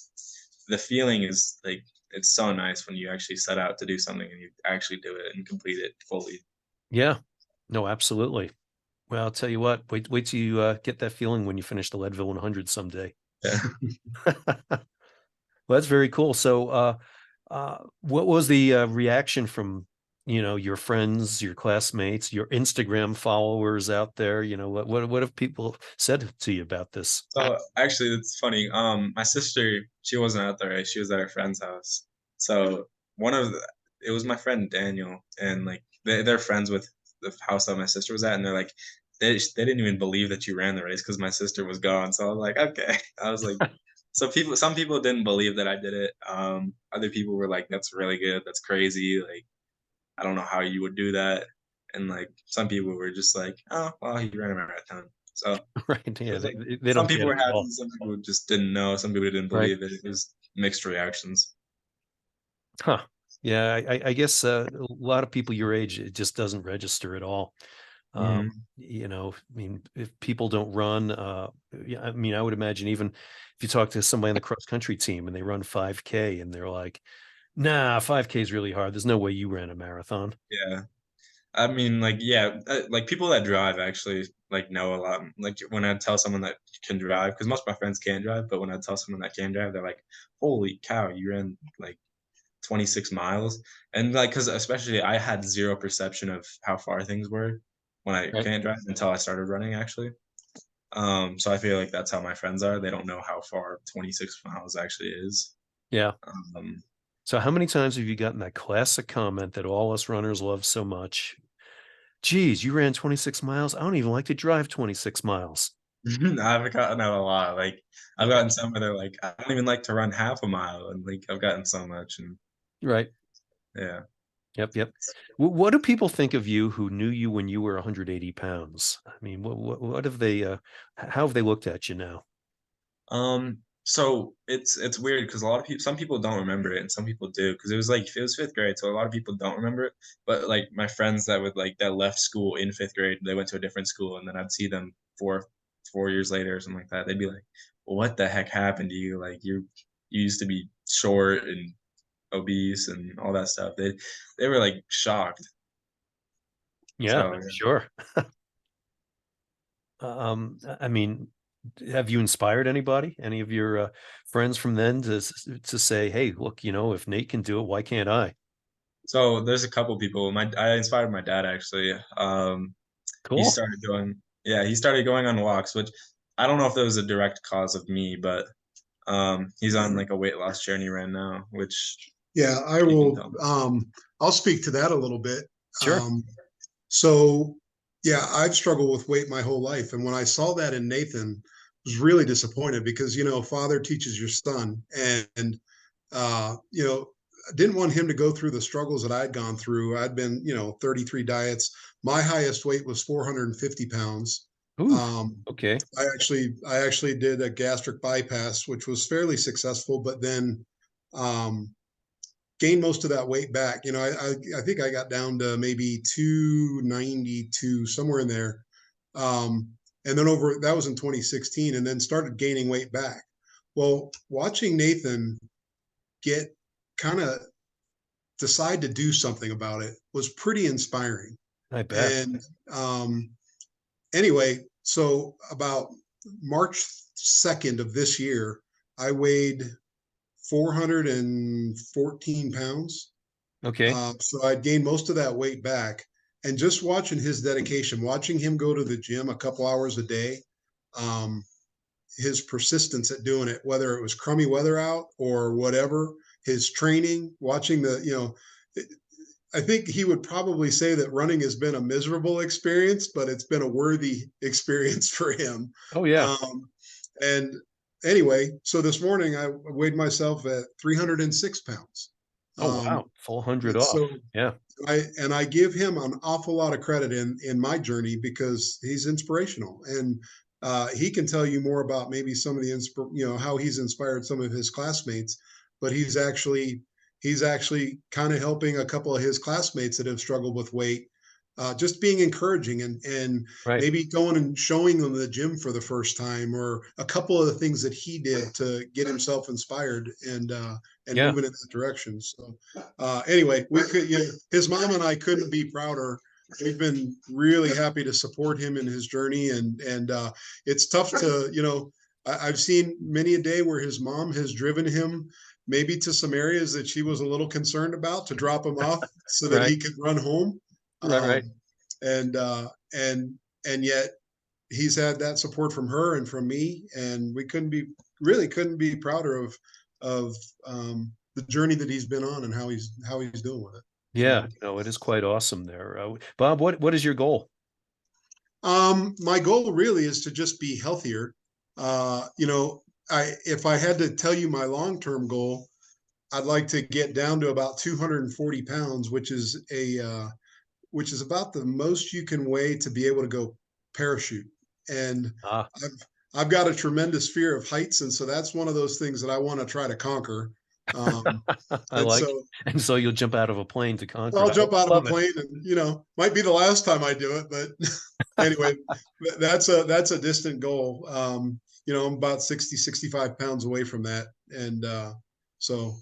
the feeling is like, it's so nice when you actually set out to do something and you actually do it and complete it fully. Yeah. No, absolutely. Well, I'll tell you what, wait till you get that feeling when you finish the Leadville 100 someday. Yeah. Well, that's very cool. So, what was the reaction from, your friends, your classmates, your Instagram followers out there? What have people said to you about this? So actually, it's funny. My sister, she wasn't out there. Right? She was at her friend's house. So it was my friend Daniel, and like they're friends with the house that my sister was at, and they're like, they didn't even believe that you ran the race because my sister was gone. So I was like, okay. I was like, some people didn't believe that I did it. Other people were like, that's really good. That's crazy. Like, I don't know how you would do that. And like, some people were just like, oh, well, he ran a marathon. So Right. Yeah. was like, They some don't get people it were at happy, all. some people just didn't know, some people didn't Right. believe it. It was mixed reactions. Huh. Yeah. I guess a lot of people your age, it just doesn't register at all. Mhm. I mean, if people don't run, yeah, I mean, I would imagine even if you talk to somebody on the cross country team and they run 5K and they're like, Nah, 5K is really hard. There's no way you ran a marathon. Yeah. I mean, like, yeah, like people that drive actually like know a lot. Like when I tell someone that can drive, because most of my friends can't drive, but when I tell someone that can drive, they're like, "Holy cow, you ran like 26 miles!" And like, because especially I had zero perception of how far things were when I Right. couldn't drive until I started running, actually. So I feel like that's how my friends are. They don't know how far 26 miles actually is. Yeah. Um, So how many times have you gotten that classic comment that all us runners love so much? Geez, you ran 26 miles. I don't even like to drive 26 miles. I've gotten that a lot. Like I've Yeah. gotten some where they're like, I don't even like to run half a mile, and like I've gotten so much, and Right. yeah. Yep. Yep. What do people think of you who knew you when you were 180 pounds? I mean, what have they, how have they looked at you now? So it's weird because a lot of people, some people don't remember it, and some people do because it was fifth grade, so a lot of people don't remember it. But like my friends that left school in fifth grade, they went to a different school, and then I'd see them 4 years later or something like that. They'd be like, well, "What the heck happened to you? Like you used to be short and obese and all that stuff." They were like shocked. Yeah, So I'm sure. I mean, have you inspired anybody, any of your friends from then to say, "Hey, look, if Nate can do it, why can't I?" so there's a couple people. My I inspired my dad actually. He Cool. started going yeah, he started going on walks, which I don't know if that was a direct cause of me, but he's on like a weight loss journey right now, which Yeah, I he can will. tell me. I'll speak to that a little bit. Sure. Um, so, yeah, I've struggled with weight my whole life, and when I saw that in Nathan, I was really disappointed because father teaches your son, and I didn't want him to go through the struggles that I'd gone through. I'd been 33 diets. My highest weight was 450 pounds. Oof. Um, Okay. I actually did a gastric bypass, which was fairly successful, but then um, gained most of that weight back. I think I got down to maybe 292, somewhere in there. And then that was in 2016, and then started gaining weight back. Well, watching Nathan get kind of decide to do something about it was pretty inspiring. I bet. And anyway, so about March 2nd of this year, I weighed 414 pounds. Okay. So I'd gained most of that weight back. And just watching his dedication, watching him go to the gym a couple hours a day, um, his persistence at doing it, whether it was crummy weather out or whatever, his training, watching I think he would probably say that running has been a miserable experience, but it's been a worthy experience for him. Oh yeah. Um, and anyway, so this morning I weighed myself at 306 pounds. Oh Um, wow. Full 100 off. so Yeah. I give him an awful lot of credit in my journey because he's inspirational, and he can tell you more about maybe some of how he's inspired some of his classmates, but he's actually kind of helping a couple of his classmates that have struggled with weight, just being encouraging and Right. maybe going and showing them the gym for the first time, or a couple of the things that he did to get himself inspired and Yeah. moving in that direction. So anyway, his mom and I couldn't be prouder. We've been really happy to support him in his journey, and it's tough to I've seen many a day where his mom has driven him maybe to some areas that she was a little concerned about to drop him off so that Right. he could run home. Right. Right. Um, and and yet he's had that support from her and from me, and we couldn't be prouder of the journey that he's been on and how he's doing with it. Yeah. So No, it is quite awesome there. Bob, what is your goal? my goal really is to just be healthier. If I had to tell you my long-term goal, I'd like to get down to about 240 pounds, which is about the most you can weigh to be able to go parachute. And Ah, I've I've got a tremendous fear of heights, and so that's one of those things that I want to try to conquer. Um, I and like, so and so you'll jump out of a plane to conquer I'll it. I jump out of a love it. plane, and might be the last time I do it, but anyway, that's a distant goal. I'm about 60, 65 pounds away from that, and so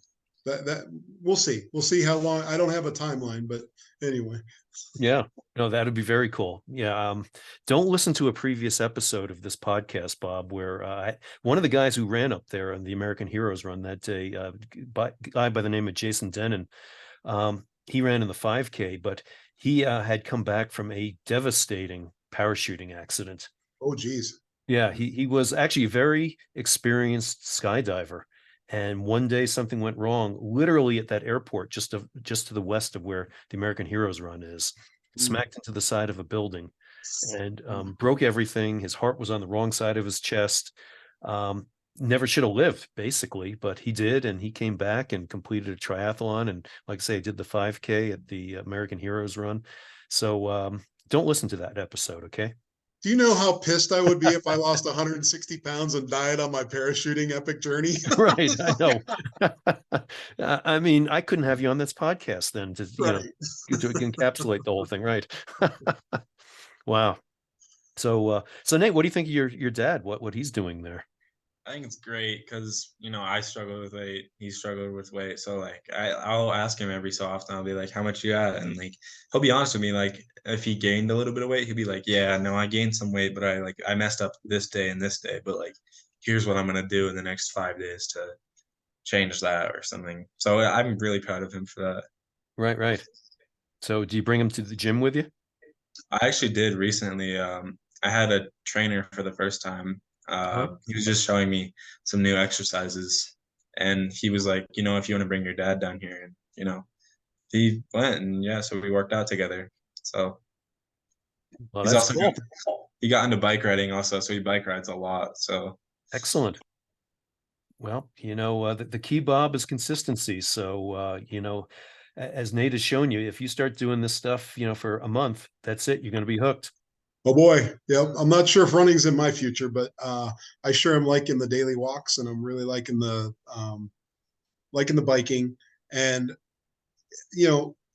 that we'll see. We'll see how long. I don't have a timeline, but anyway. Yeah, no, that'd be very cool. Yeah, don't listen to a previous episode of this podcast, Bob, where one of the guys who ran up there on the American Heroes Run that day, guy by the name of Jason Denon, he ran in the 5K, but he had come back from a devastating parachuting accident. Oh, geez. Yeah, he was actually a very experienced skydiver. And one day something went wrong, literally at that airport, just to the west of where the American Heroes Run is, smacked into the side of a building and broke everything. His heart was on the wrong side of his chest. Never should have lived, basically, but he did, and he came back and completed a triathlon. And like I say, did the 5K at the American Heroes Run. So don't listen to that episode, okay? Do you know how pissed I would be if I lost 160 pounds and died on my parachuting epic journey? Right, I know. I mean, I couldn't have you on this podcast then to Right. to encapsulate the whole thing, right? Wow. So Nate, what do you think of your dad? What he's doing there? I think it's great because I struggle with weight. He struggled with weight, so like I'll ask him every so often. I'll be like, "How much you at?" And like he'll be honest with me. Like if he gained a little bit of weight, he'll be like, "Yeah, no, I gained some weight, but I messed up this day and this day. But like here's what I'm gonna do in the next 5 days to change that or something." So I'm really proud of him for that. Right, right. So do you bring him to the gym with you? I actually did recently. I had a trainer for the first time. He was just showing me some new exercises, and he was like, if you want to bring your dad down here, and he went, and yeah, so we worked out together. So Well, he's that's also cool. he got into bike riding also, so he bike rides a lot. So Excellent. Well, the key, Bob, is consistency. So, as Nate has shown you, if you start doing this stuff, for a month, that's it. You're going to be hooked. Oh boy. Yeah. I'm not sure if running's in my future, but I sure am liking the daily walks, and I'm really liking the biking. And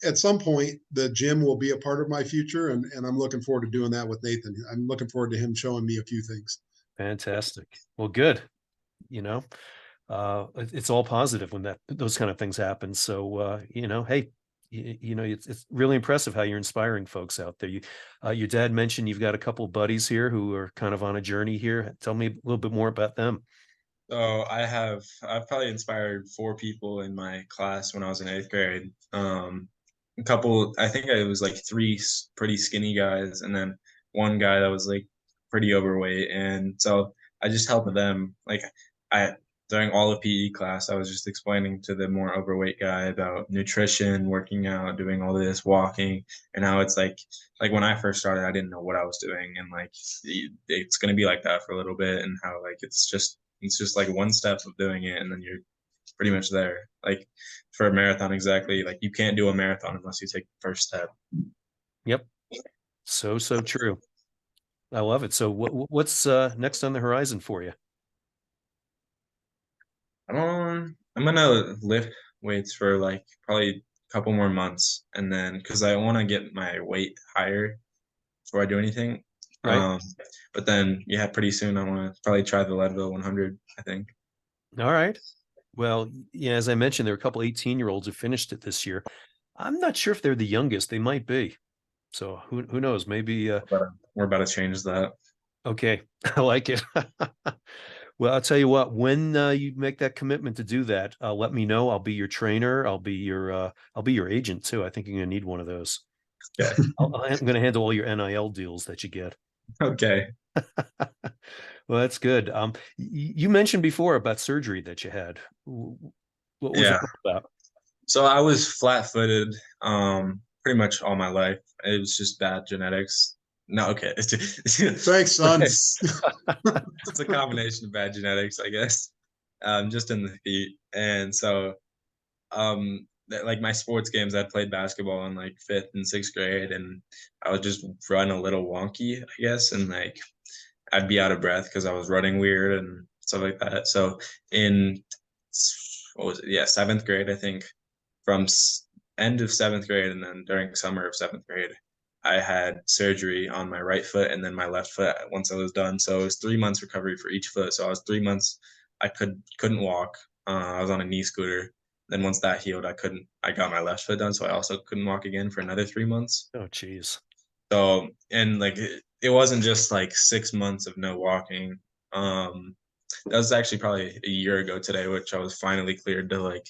at some point the gym will be a part of my future, and I'm looking forward to doing that with Nathan. I'm looking forward to him showing me a few things. Fantastic. Well, good. It's all positive when those kind of things happen. So, hey, it's really impressive how you're inspiring folks out there. Your dad mentioned you've got a couple of buddies here who are kind of on a journey here. Tell me a little bit more about them. So I've probably inspired 4 people in my class when I was in 8th grade. A couple, I think it was like 3 pretty skinny guys, and then one guy that was like pretty overweight. And so I just helped them. Like I during all of PE class, I was just explaining to the more overweight guy about nutrition, working out, doing all this, walking, and how it's like when I first started, I didn't know what I was doing, and like it's gonna be like that for a little bit, and how like it's just like one step of doing it, and then you're pretty much there. Like for a marathon, exactly. Like you can't do a marathon unless you take the first step. Yep. So true. I love it. So what's next on the horizon for you? I'm gonna lift weights for like probably a couple more months, and then because I want to get my weight higher before I do anything. Right. But then yeah, pretty soon I want to probably try the Leadville 100. I think. All right. Well, yeah, as I mentioned, there are a couple 18-year-olds who finished it this year. I'm not sure if they're the youngest. They might be. So who knows? Maybe We're about to change that. okay. I like it. Well, I'll tell you what, when you make that commitment to do that, let me know. I'll be your trainer. I'll be your agent too. I think you're gonna need one of those. Okay. I'm gonna handle all your NIL deals that you get. Okay. Well, that's good. You mentioned before about surgery that you had. What was Yeah. it about? So I was flat-footed pretty much all my life. It was just bad genetics. No, okay. Thanks, son. It's a combination of bad genetics, I guess. Just in the feet. And so like my sports games, I played basketball in like 5th and 6th grade, and I would just run a little wonky, I guess, and like I'd be out of breath because I was running weird and stuff like that. So in what was it? Yeah, 7th grade, I think, from end of 7th grade and then during summer of 7th grade, I had surgery on my right foot and then my left foot once I was done. So it was 3 months recovery for each foot. So I was 3 months, I couldn't walk. I was on a knee scooter, Then once that healed, I got my left foot done, so I also couldn't walk again for another 3 months. Oh, geez. So, and like it wasn't just like 6 months of no walking. That was actually probably a year ago today, which I was finally cleared to like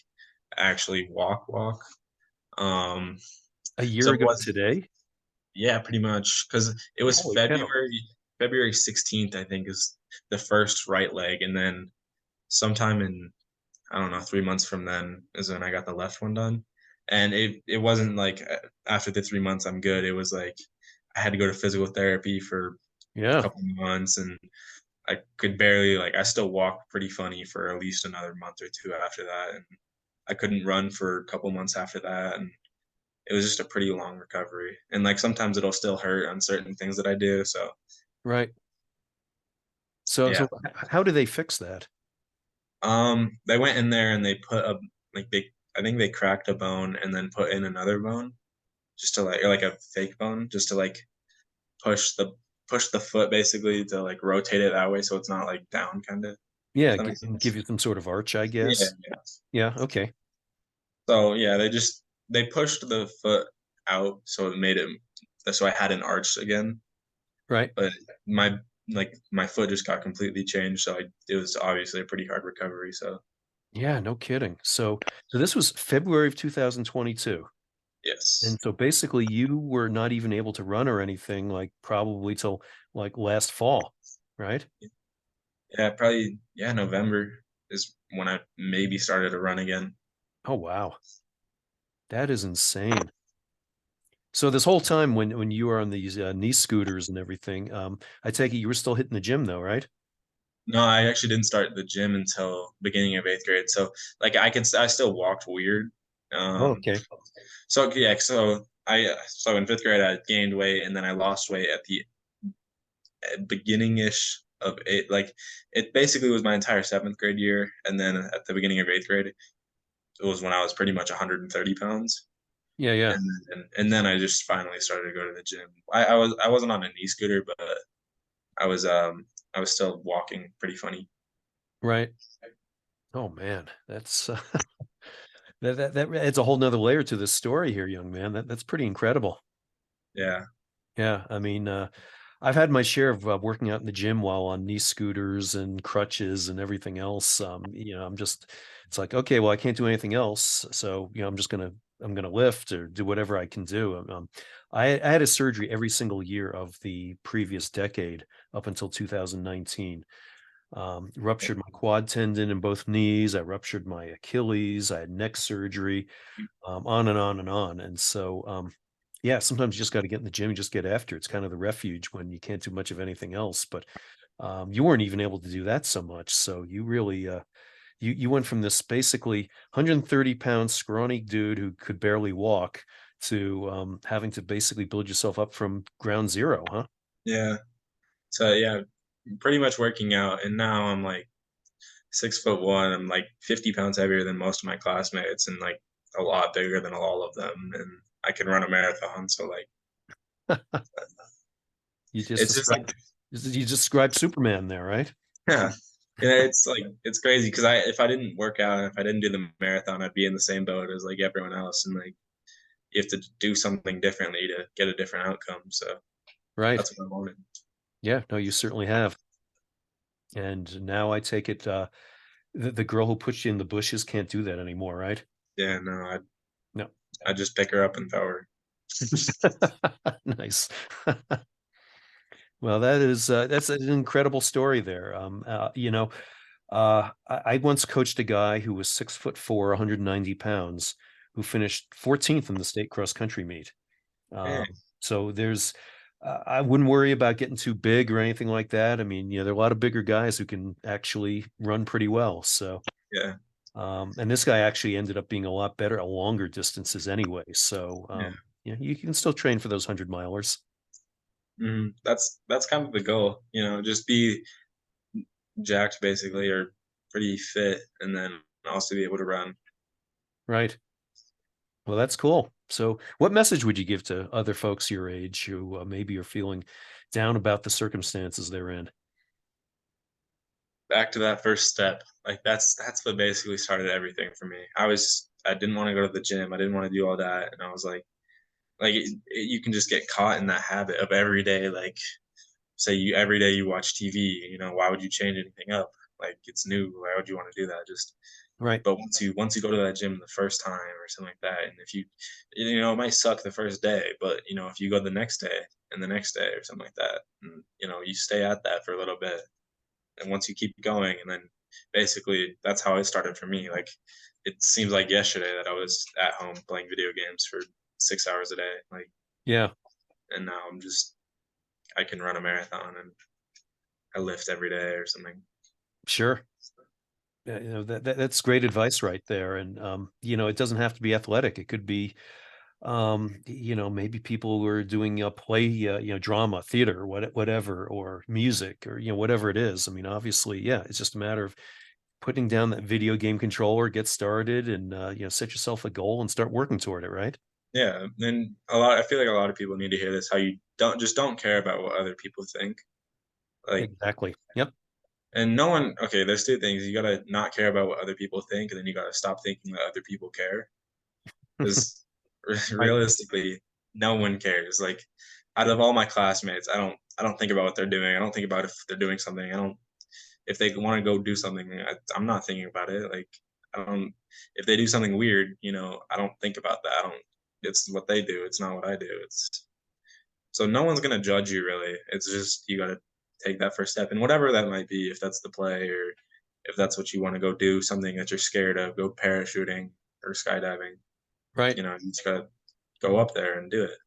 actually walk. Um, A year so it ago was, today? yeah, pretty much because it was Holy cow. February 16th, I think, is the first right leg, and then sometime in, I don't know, 3 months from then is when I got the left one done. And it wasn't like after the 3 months I'm good. It was like I had to go to physical therapy for a Yeah. couple months, and I could barely, like, I still walk pretty funny for at least another month or two after that, and I couldn't run for a couple months after that, and it was just a pretty long recovery. And like sometimes it'll still hurt on certain things that I do. So Right. So, yeah. how do they fix that? They went in there and they put a, like, I think they cracked a bone and then put in another bone just to like, or like a fake bone, just to like push the push the foot basically to like rotate it that way so it's not like down kind of. Yeah, Does that make give sense? you some sort of arch, I Yeah, guess. yeah. Yeah, okay. So yeah, they pushed the foot out so it made it so I had an arch again, Right. but my my foot just got completely changed, so it was obviously a pretty hard recovery. So Yeah, no kidding. So this was February of 2022. yes, And so basically you were not even able to run or anything like probably till like last fall, right? yeah, probably, yeah, November is when I maybe started to run again. Oh, wow. That is insane. So this whole time when you were on these knee scooters and everything, I take it you were still hitting the gym though, right? No, I actually didn't start the gym until beginning of 8th grade. So like I still walked weird. Oh, Um, okay. so yeah, so in 5th grade I gained weight and then I lost weight at the beginning-ish of eight. Like it basically was my entire 7th grade year, and then at the beginning of 8th grade, it was when I was pretty much 130 pounds. Yeah, yeah. And then I just finally started to go to the gym. I wasn't on a knee scooter, but I was um I was still walking pretty funny. Right. Oh man, that's that adds a whole nother layer to this story here, young man. That's pretty incredible. Yeah. Yeah, I mean, I've had my share of working out in the gym while on knee scooters and crutches and everything else. I'm just, it's like, okay, well, I can't do anything else, so I'm gonna lift or do whatever I can do. I had a surgery every single year of the previous decade up until 2019. Ruptured my quad tendon in both knees. I ruptured my Achilles. I had neck surgery, on and on and on. And so, yeah, sometimes you just got to get in the gym and just get after it. It's kind of the refuge when you can't do much of anything else. But you weren't even able to do that so much. So you really, you went from this basically 130-pound scrawny dude who could barely walk to having to basically build yourself up from ground zero, huh? Yeah. So yeah, pretty much working out, and now I'm like 6'1". I'm like 50 pounds heavier than most of my classmates, and like a lot bigger than all of them. And I can run a marathon. So like, You just it's just described like, you described Superman there, right? yeah, it's like it's crazy because if I didn't work out and if I didn't do the marathon, I'd be in the same boat as like everyone else, and like you have to do something differently to get a different outcome. So Right. that's what I wanted. Yeah, no, you certainly have. And now I take it the girl who pushed you in the bushes can't do that anymore, right? Yeah, no, No. I just pick her up and throw her. Nice. Well, that's an incredible story there. I once coached a guy who was 6'4", 190 pounds, who finished 14th in the state cross country meet. Hey, So I wouldn't worry about getting too big or anything like that. I mean, there are a lot of bigger guys who can actually run pretty well. So, yeah, and this guy actually ended up being a lot better at longer distances anyway. So, yeah. you can still train for those 100-milers. That's kind of the goal, just be jacked basically, or pretty fit, and then also be able to run. Right. Well, that's cool. So, what message would you give to other folks your age who maybe are feeling down about the circumstances they're in? back to that first step. Like that's what basically started everything for me. I didn't want to go to the gym. I didn't want to do all that, and I was like you can just get caught in that habit of every day. Like say you every day you watch TV. You know, why would you change anything up? Like it's new. Why would you want to do that? Just Right. but once you go to that gym the first time or something like that, and if you know, it might suck the first day, but you know, if you go the next day and the next day or something like that, and you know, you stay at that for a little bit, and once you keep going, and then basically that's how it started for me. Like it seems like yesterday that I was at home playing video games for 6 hours a day, like, Yeah. and now I can run a marathon and I lift every day or something. Sure. Yeah, that's great advice right there. And it doesn't have to be athletic. It could be maybe people who are doing a play, drama, theater, whatever, or music, or whatever it is. I mean, obviously, yeah, it's just a matter of putting down that video game controller, get started, and set yourself a goal and start working toward it, right? Yeah, and I feel like a lot of people need to hear this. How you don't care about what other people think. Like, Exactly. Yep. and no one. Okay, there's two things. You gotta not care about what other people think, and then you gotta stop thinking that other people care. Because Right. realistically, no one cares. Like, out of all my classmates, I don't think about what they're doing. I don't think about if they're doing something. I don't if they want to go do something. I'm not thinking about it. Like, I don't. If they do something weird, I don't think about that. I don't. It's what they do. It's not what I do. It's So no one's gonna judge you really. It's just you gotta take that first step, and whatever that might be, if that's the play or if that's what you want to go do, something that you're scared of, go parachuting or skydiving. Right. You just gotta go up there and do it.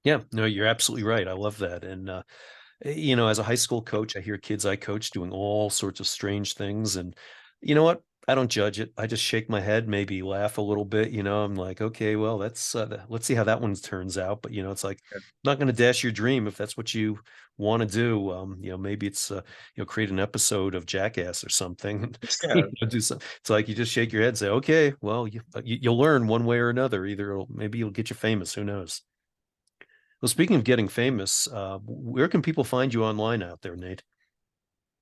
Yeah. No, you're absolutely right. I love that. And as a high school coach, I hear kids I coach doing all sorts of strange things. And you know what? I don't judge it. I just shake my head, maybe laugh a little bit. I'm like, okay, well, let's see how that one turns out. But it's like, Yeah, not going to dash your dream if that's what you want to do. Maybe it's create an episode of Jackass or something. yeah. Do some. It's like you just shake your head, and say, okay, well, you'll learn one way or another. Either maybe you'll get you famous. Who knows? Well, speaking of getting famous, where can people find you online out there, Nate?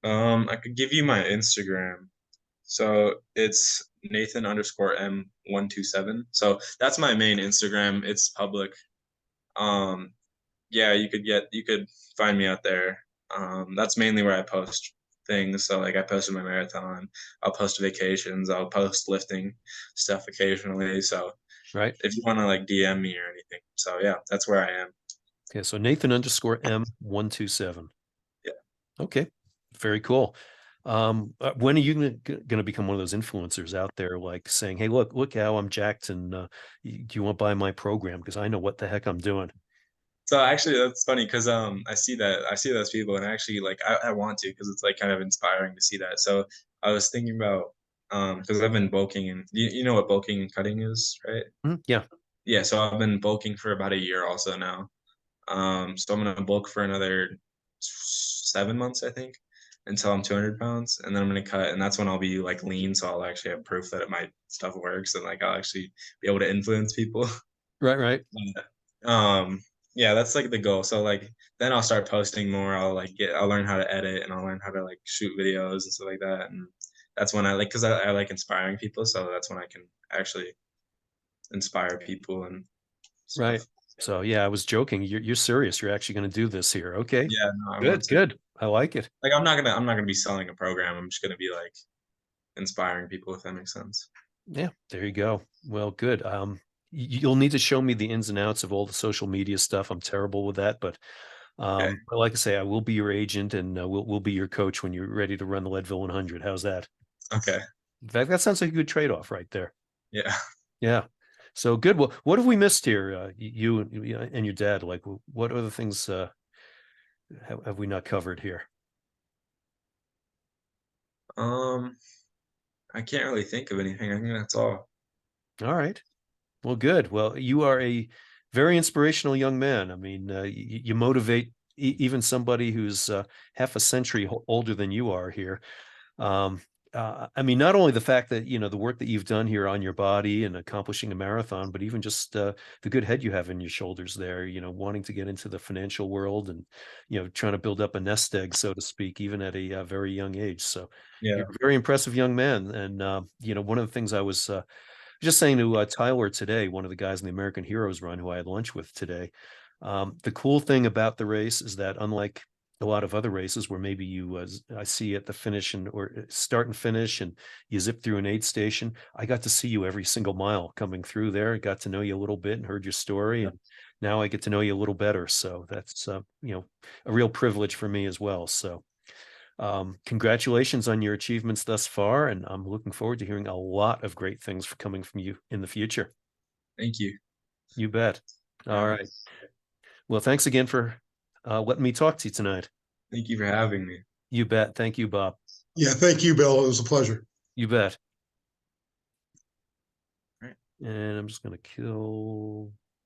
I could give you my Instagram. So it's Nathan underscore M127. So that's my main Instagram. It's public. Um, yeah, you could find me out there. That's mainly where I post things. So like I posted my marathon, I'll post vacations, I'll post lifting stuff occasionally. So Right. if you want to like DM me or anything, so yeah, that's where I am. Okay. So Nathan underscore M127. Yeah. Okay. Very cool. When are you going to become one of those influencers out there, like saying, "Hey, look how I'm jacked, and do you want to buy my program? Because I know what the heck I'm doing." So actually, that's funny because I see those people, and actually like I want to because it's like kind of inspiring to see that. So I was thinking about because I've been bulking, and you know what bulking and cutting is, right? Mhm. Yeah. Yeah, so I've been bulking for about a year also now. So I'm gonna bulk for another 7 months, I think, until I'm 200 pounds, and then I'm gonna cut, and that's when I'll be like lean, so I'll actually have proof that my stuff works, and like I'll actually be able to influence people. Right. Right. um, yeah, that's like the goal. So like then I'll start posting more. I'll learn how to edit, and I'll learn how to like shoot videos and stuff like that. And that's when because I like inspiring people, so that's when I can actually inspire people and Right. stuff. So yeah, I was joking. You're serious. You're actually going to do this here. Okay. Yeah, no, I want Good. to. Good. I like it. Like I'm not gonna be selling a program. I'm just gonna be like inspiring people, if that makes sense. Yeah, there you go. Well, good. You'll need to show me the ins and outs of all the social media stuff. I'm terrible with that, Okay. but like I say, I will be your agent, and we'll be your coach when you're ready to run the Leadville 100. How's that? Okay. In fact, that sounds like a good trade-off right there. Yeah. Yeah. So good. Well, what have we missed here? You and your dad. Like, what other things have we not covered here? Um, I can't really think of anything. I think that's all. All right. Well, good. Well, you are a very inspirational young man. I mean, you motivate even somebody who's half a century older than you are here. Um, I mean, not only the fact that, the work that you've done here on your body and accomplishing a marathon, but even just the good head you have in your shoulders there, wanting to get into the financial world and, trying to build up a nest egg, so to speak, even at a very young age. So Yeah. you're a very impressive young man. And, one of the things I was just saying to Tyler today, one of the guys in the American Heroes run who I had lunch with today, the cool thing about the race is that unlike a lot of other races where maybe I see at the finish or start and finish and you zip through an aid station, I got to see you every single mile coming through there. I got to know you a little bit and heard your story. And now I get to know you a little better. So that's, a real privilege for me as well. So congratulations on your achievements thus far. And I'm looking forward to hearing a lot of great things coming from you in the future. Thank you. You bet. All right. Well, thanks again for letting me talk to you tonight. Thank you for having me. You bet. Thank you, Bob. Yeah, thank you, Bill. It was a pleasure. You bet. Right. And I'm just going to kill